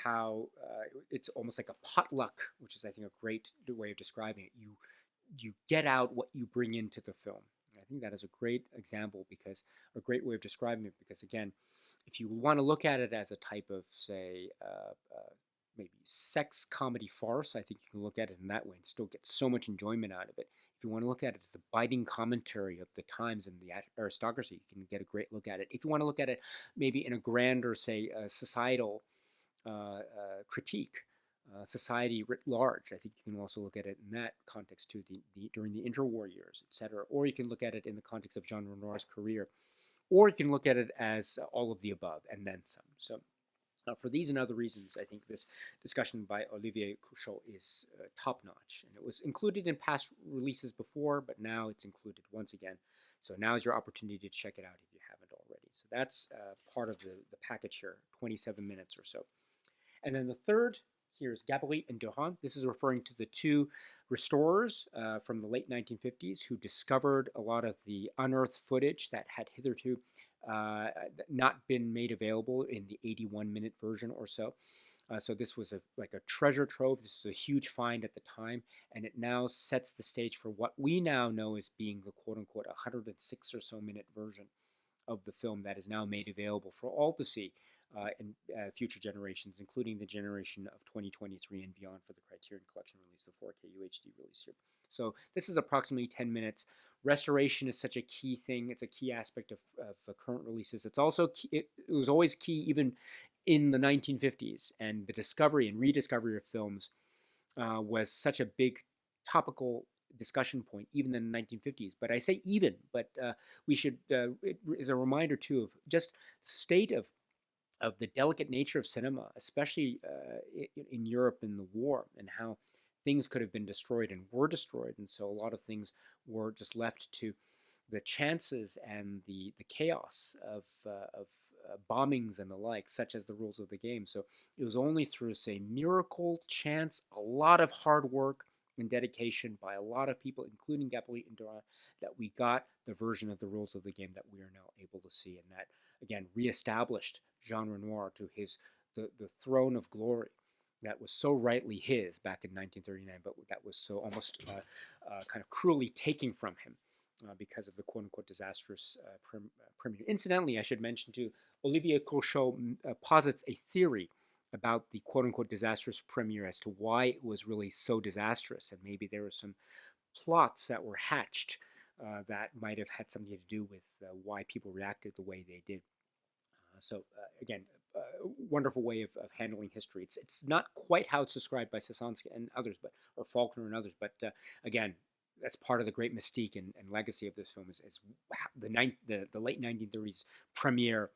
how it's almost like a potluck, which is, I think, a great way of describing it. You get out what you bring into the film. And I think that is a great example, because a great way of describing it, because again, if you want to look at it as a type of, say, maybe sex comedy farce, I think you can look at it in that way and still get so much enjoyment out of it. If you want to look at it as a biting commentary of the times and the aristocracy, you can get a great look at it. If you want to look at it maybe in a grander, say, societal critique, society writ large, I think you can also look at it in that context too, during the interwar years, etc. Or you can look at it in the context of Jean Renoir's career, or you can look at it as all of the above and then some. So for these and other reasons, I think this discussion by Olivier Courchot is top-notch. And it was included in past releases before, but now it's included once again. So now is your opportunity to check it out if you haven't already. So that's part of the package here, 27 minutes or so. And then the third here is Gaborit and Durand. This is referring to the two restorers from the late 1950s who discovered a lot of the unearthed footage that had hitherto not been made available in the 81-minute version or so. So this was like a treasure trove. This was a huge find at the time, and it now sets the stage for what we now know as being the quote-unquote 106 or so minute version of the film that is now made available for all to see in future generations, including the generation of 2023 and beyond for the Criterion Collection release, the 4K UHD release here. So this is approximately 10 minutes. Restoration is such a key thing. It's a key aspect of current releases. It's also key, it was always key even in the 1950s, and the discovery and rediscovery of films was such a big topical discussion point even in the 1950s. But I say even, but we should, it is a reminder too of just the state of the delicate nature of cinema, especially in Europe in the war, and how things could have been destroyed and were destroyed. And so a lot of things were just left to the chances and the chaos of bombings and the like, such as the rules of the game. So it was only through, say, miracle, chance, a lot of hard work and dedication by a lot of people, including Gaborit and Durand, that we got the version of the rules of the game that we are now able to see, and that, again, reestablished Jean Renoir to the throne of glory that was so rightly his back in 1939, but that was so almost kind of cruelly taken from him because of the quote-unquote disastrous premiere. Incidentally, I should mention too, Olivier Courchot posits a theory about the quote-unquote disastrous premiere as to why it was really so disastrous, and maybe there were some plots that were hatched that might have had something to do with why people reacted the way they did. So again, wonderful way of handling history. It's not quite how it's described by Sesonske and others, or Faulkner and others, but again, that's part of the great mystique and legacy of this film is the late 1930s premiere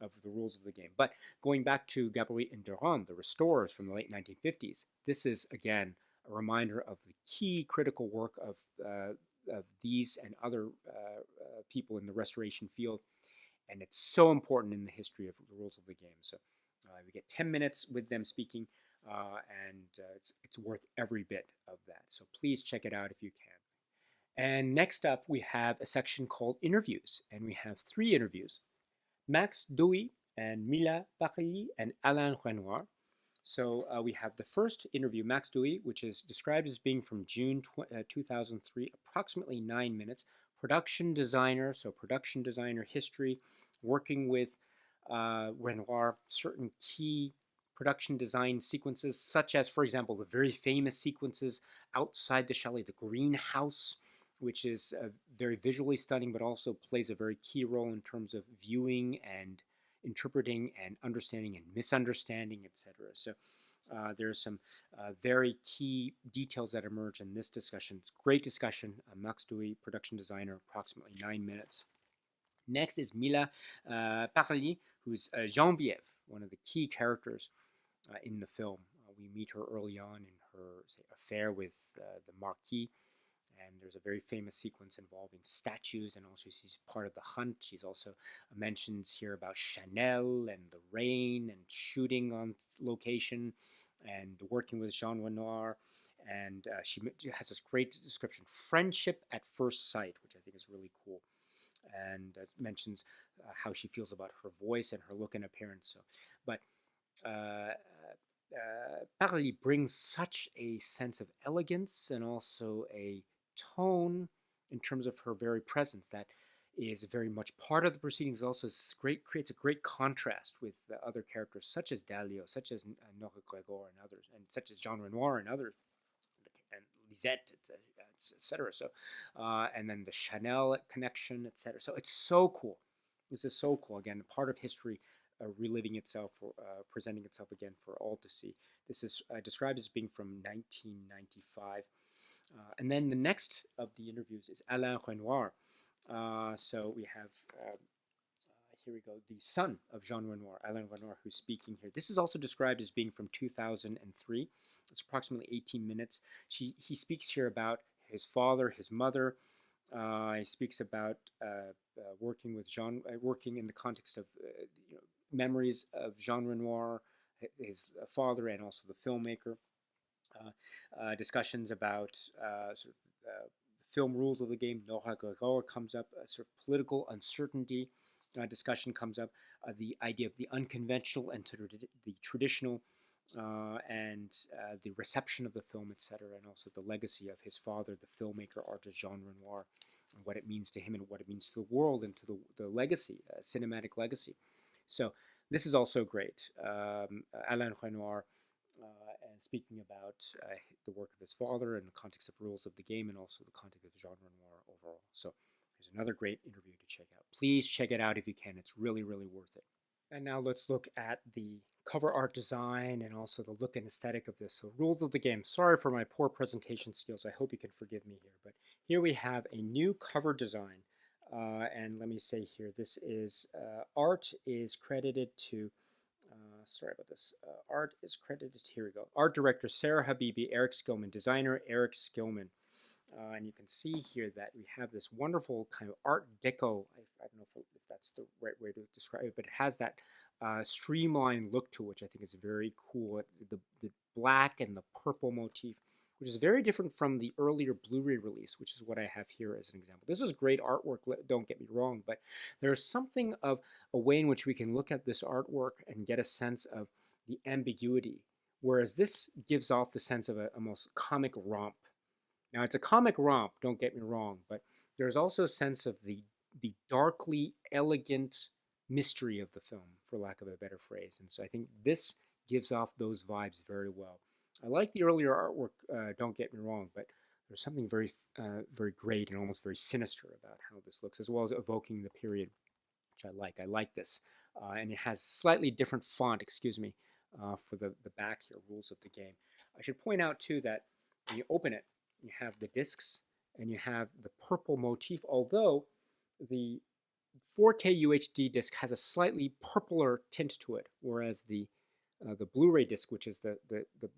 of the rules of the game. But going back to Gaborit and Durand, the restorers from the late 1950s, this is, again, a reminder of the key critical work of these and other people in the restoration field. And it's so important in the history of the rules of the game. So we get 10 minutes with them speaking, and it's worth every bit of that. So please check it out if you can. And next up, we have a section called Interviews, and we have 3 interviews. Max Douy and Mila Parilly and Alain Renoir. So we have the first interview, Max Dewey, which is described as being from June 2003, approximately 9 minutes. Production designer, so production designer history, working with Renoir, certain key production design sequences, such as, for example, the very famous sequences outside the chalet, the greenhouse, which is very visually stunning, but also plays a very key role in terms of viewing and interpreting and understanding and misunderstanding, etc. So there are some very key details that emerge in this discussion. It's a great discussion. Max Dewey, production designer, approximately 9 minutes. Next is Mila Parly, who's Geneviève, one of the key characters in the film. We meet her early on in her affair with the Marquis, and there's a very famous sequence involving statues, and also she's part of the hunt. She's also mentions here about Chanel and the rain and shooting on location and working with Jean Renoir. And she has this great description, friendship at first sight, which I think is really cool. And mentions how she feels about her voice and her look and appearance. So, but Parly brings such a sense of elegance and also a tone in terms of her very presence that is very much part of the proceedings. Also, creates a great contrast with the other characters, such as Dalio, such as Nora Gregor and others, and such as Jean Renoir and others, and Lisette, etc. So, and then the Chanel connection, etc. So it's so cool. This is so cool. Again, part of history reliving itself or presenting itself again for all to see. This is described as being from 1995. And then the next of the interviews is Alain Renoir. So we have, here we go, the son of Jean Renoir, Alain Renoir, who's speaking here. This is also described as being from 2003. It's approximately 18 minutes. He speaks here about his father, his mother. He speaks about working with Jean, working in the context of memories of Jean Renoir, his father, and also the filmmaker. Discussions about sort of film rules of the game. Nora Gregor comes up. Sort of political uncertainty discussion comes up. The idea of the unconventional and the traditional, and the reception of the film, etc., and also the legacy of his father, the filmmaker, artist Jean Renoir, and what it means to him and what it means to the world and to the legacy, cinematic legacy. So this is also great. Alain Renoir, and speaking about the work of his father in the context of rules of the game and also the context of Jean Renoir overall. So there's another great interview to check out. Please check it out if you can. It's really, really worth it. And now let's look at the cover art design and also the look and aesthetic of this. So rules of the game. Sorry for my poor presentation skills. I hope you can forgive me here. But here we have a new cover design. And let me say here, this is art is credited to, sorry about this, art is credited, here we go, art director Sarah Habibi, Eric Skillman, designer Eric Skillman. And you can see here that we have this wonderful kind of art deco, I don't know if that's the right way to describe it, but it has that streamlined look to it, which I think is very cool. The black and the purple motif, which is very different from the earlier Blu-ray release, which is what I have here as an example. This is great artwork, don't get me wrong, but there's something of a way in which we can look at this artwork and get a sense of the ambiguity, whereas this gives off the sense of a almost comic romp. Now, it's a comic romp, don't get me wrong, but there's also a sense of the darkly elegant mystery of the film, for lack of a better phrase. And so I think this gives off those vibes very well. I like the earlier artwork, don't get me wrong, but there's something very, very great and almost very sinister about how this looks, as well as evoking the period, which I like. I like this. And it has slightly different font, for the back here, rules of the game. I should point out, too, that when you open it, you have the discs and you have the purple motif, although the 4K UHD disc has a slightly purpler tint to it, whereas the Blu-ray disc, which is the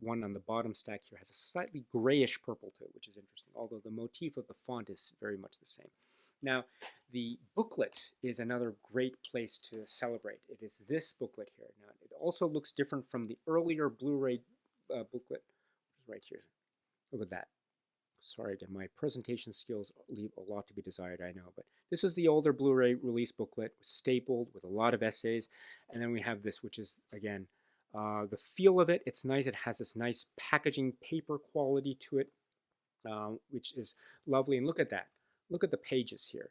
one on the bottom stack here, has a slightly grayish purple to it, which is interesting, although the motif of the font is very much the same. Now, the booklet is another great place to celebrate. It is this booklet here. Now, it also looks different from the earlier Blu-ray booklet, which is right here. Look at that. Sorry, again, my presentation skills leave a lot to be desired, I know, but this is the older Blu-ray release booklet, stapled with a lot of essays, and then we have this, which is, again, The feel of it, it's nice. It has this nice packaging paper quality to it, which is lovely. And look at that. Look at the pages here.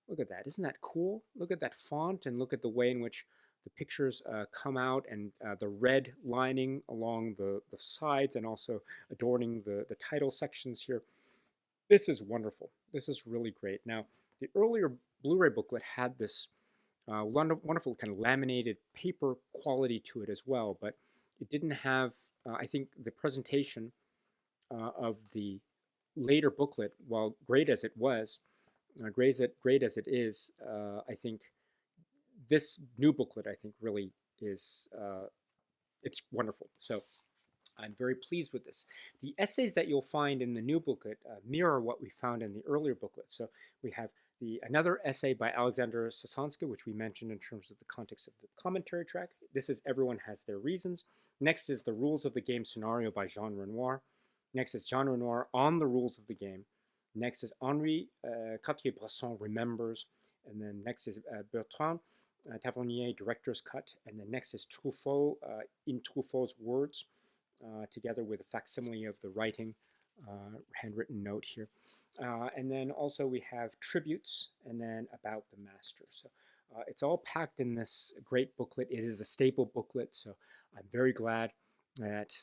Look at that. Isn't that cool? Look at that font and look at the way in which the pictures come out, and the red lining along the sides and also adorning the title sections here. This is wonderful. This is really great. Now, the earlier Blu-ray booklet had this wonderful kind of laminated paper quality to it as well, but it didn't have, I think, the presentation of the later booklet, while great as it was, great as it is, I think this new booklet, I think, really is, it's wonderful. So I'm very pleased with this. The essays that you'll find in the new booklet mirror what we found in the earlier booklet. So we have another essay by Alexander Sesonske, which we mentioned in terms of the context of the commentary track. This is Everyone Has Their Reasons. Next is The Rules of the Game Scenario by Jean Renoir. Next is Jean Renoir on the Rules of the Game. Next is Henri Cartier-Bresson Remembers. And then next is Bertrand Tavernier Director's Cut. And then next is Truffaut in Truffaut's Words, together with a facsimile of the writing, handwritten note here. And then also we have tributes and then about the master. So it's all packed in this great booklet. It is a staple booklet, so I'm very glad that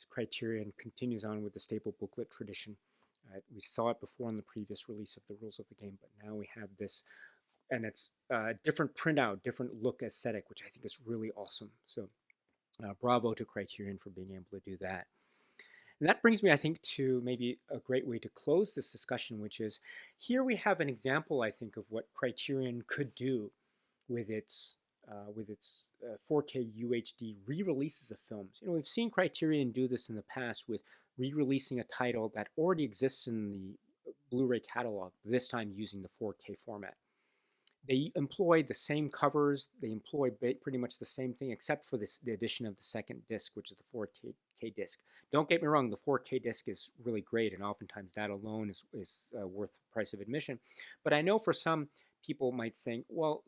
Criterion continues on with the staple booklet tradition. We saw it before in the previous release of the Rules of the Game, but now we have this, and it's a different printout, different look aesthetic, which I think is really awesome. So bravo to Criterion for being able to do that. And that brings me, I think, to maybe a great way to close this discussion, which is here we have an example, I think, of what Criterion could do with its 4K UHD re-releases of films. You know, we've seen Criterion do this in the past with re-releasing a title that already exists in the Blu-ray catalog, this time using the 4K format. They employ the same covers, they employ pretty much the same thing, except for the addition of the second disc, which is the 4K disc. Don't get me wrong, the 4K disc is really great, and oftentimes that alone is worth the price of admission. But I know for some people might think, well,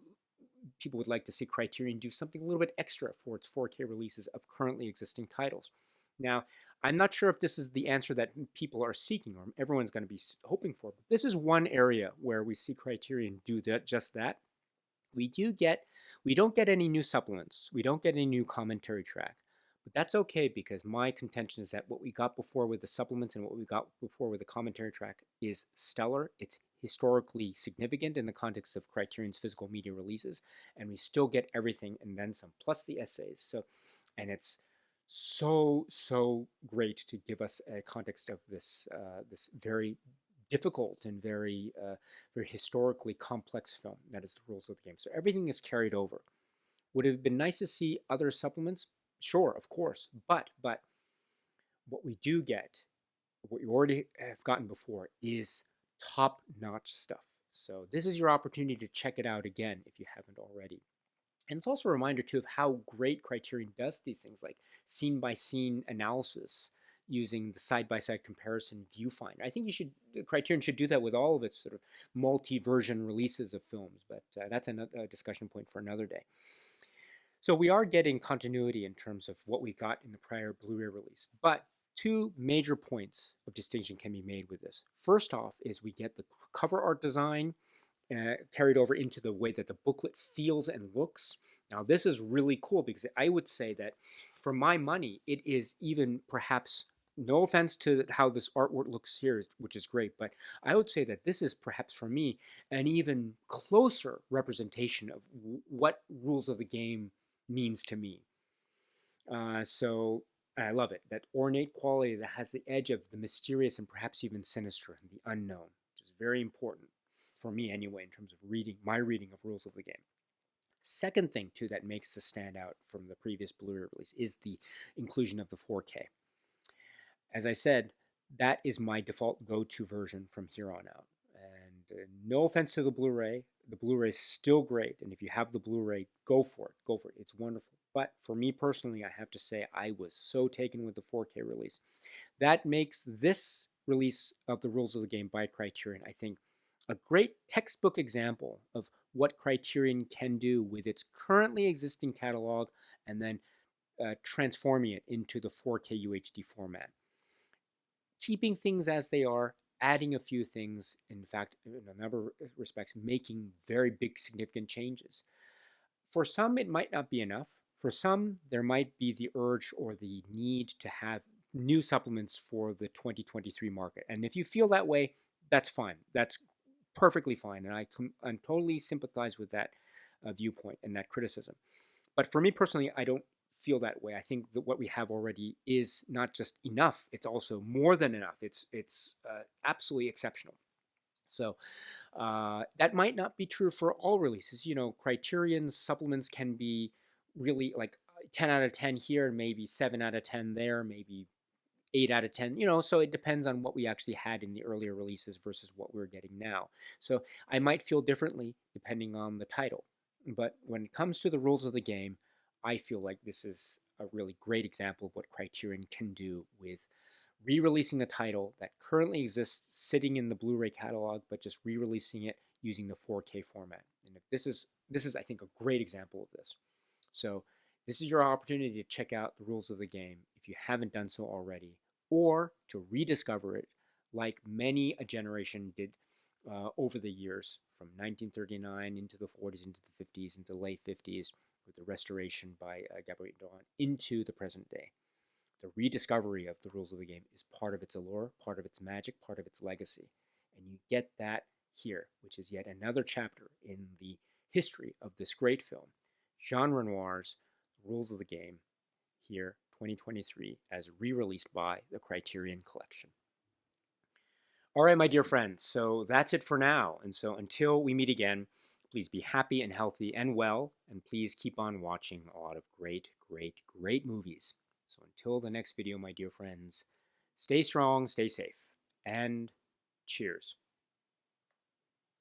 people would like to see Criterion do something a little bit extra for its 4K releases of currently existing titles. Now, I'm not sure if this is the answer that people are seeking or everyone's going to be hoping for, but this is one area where we see Criterion do just that. We don't get any new supplements. We don't get any new commentary track. But that's okay, because my contention is that what we got before with the supplements and what we got before with the commentary track is stellar. It's historically significant in the context of Criterion's physical media releases, and we still get everything and then some, plus the essays. So, and it's so great to give us a context of this this very difficult and very historically complex film that is the Rules of the Game. So everything is carried over. Would it have been nice to see other supplements? Sure, of course, but what we do get, what you already have gotten before, is top-notch stuff. So this is your opportunity to check it out again if you haven't already. And it's also a reminder, too, of how great Criterion does these things, like scene-by-scene analysis using the side-by-side comparison viewfinder. I think Criterion should do that with all of its sort of multi-version releases of films, but that's a discussion point for another day. So we are getting continuity in terms of what we got in the prior Blu-ray release, but two major points of distinction can be made with this. First off is we get the cover art design carried over into the way that the booklet feels and looks. Now this is really cool, because I would say that for my money, it is even perhaps, no offense to how this artwork looks here, which is great, but I would say that this is perhaps for me an even closer representation of what Rules of the Game means to me. So I love it, that ornate quality that has the edge of the mysterious and perhaps even sinister and the unknown, which is very important for me anyway in terms of my reading of Rules of the Game. Second thing too that makes this stand out from the previous Blu-ray release is the inclusion of the 4K. As I said, that is my default go-to version from here on out. And no offense to the Blu-ray is still great, and if you have the Blu-ray, go for it, it's wonderful. But for me personally, I have to say I was so taken with the 4K release. That makes this release of the Rules of the Game by Criterion, I think, a great textbook example of what Criterion can do with its currently existing catalog, and then transforming it into the 4K UHD format, keeping things as they are, adding a few things, in fact, in a number of respects, making very big, significant changes. For some, it might not be enough. For some, there might be the urge or the need to have new supplements for the 2023 market. And if you feel that way, that's fine. That's perfectly fine. And I totally sympathize with that viewpoint and that criticism. But for me personally, I don't feel that way. I think that what we have already is not just enough, it's also more than enough. It's absolutely exceptional. So that might not be true for all releases. You know, Criterion's supplements can be really like 10 out of 10 here, maybe 7 out of 10 there, maybe 8 out of 10, you know, so it depends on what we actually had in the earlier releases versus what we're getting now. So I might feel differently depending on the title. But when it comes to the rules of the game, I feel like this is a really great example of what Criterion can do with re-releasing the title that currently exists sitting in the Blu-ray catalog, but just re-releasing it using the 4K format. And if this is I think a great example of this. So this is your opportunity to check out the rules of the game if you haven't done so already, or to rediscover it like many a generation did over the years, from 1939 into the 40s, into the 50s, into the late 50s, with the restoration by Gabriel Doran into the present day. The rediscovery of the rules of the game is part of its allure, part of its magic, part of its legacy. And you get that here, which is yet another chapter in the history of this great film, Jean Renoir's Rules of the Game, here, 2023, as re-released by the Criterion Collection. All right, my dear friends, so that's it for now. And so until we meet again, please be happy and healthy and well, and please keep on watching a lot of great, great, great movies. So until the next video, my dear friends, stay strong, stay safe, and cheers.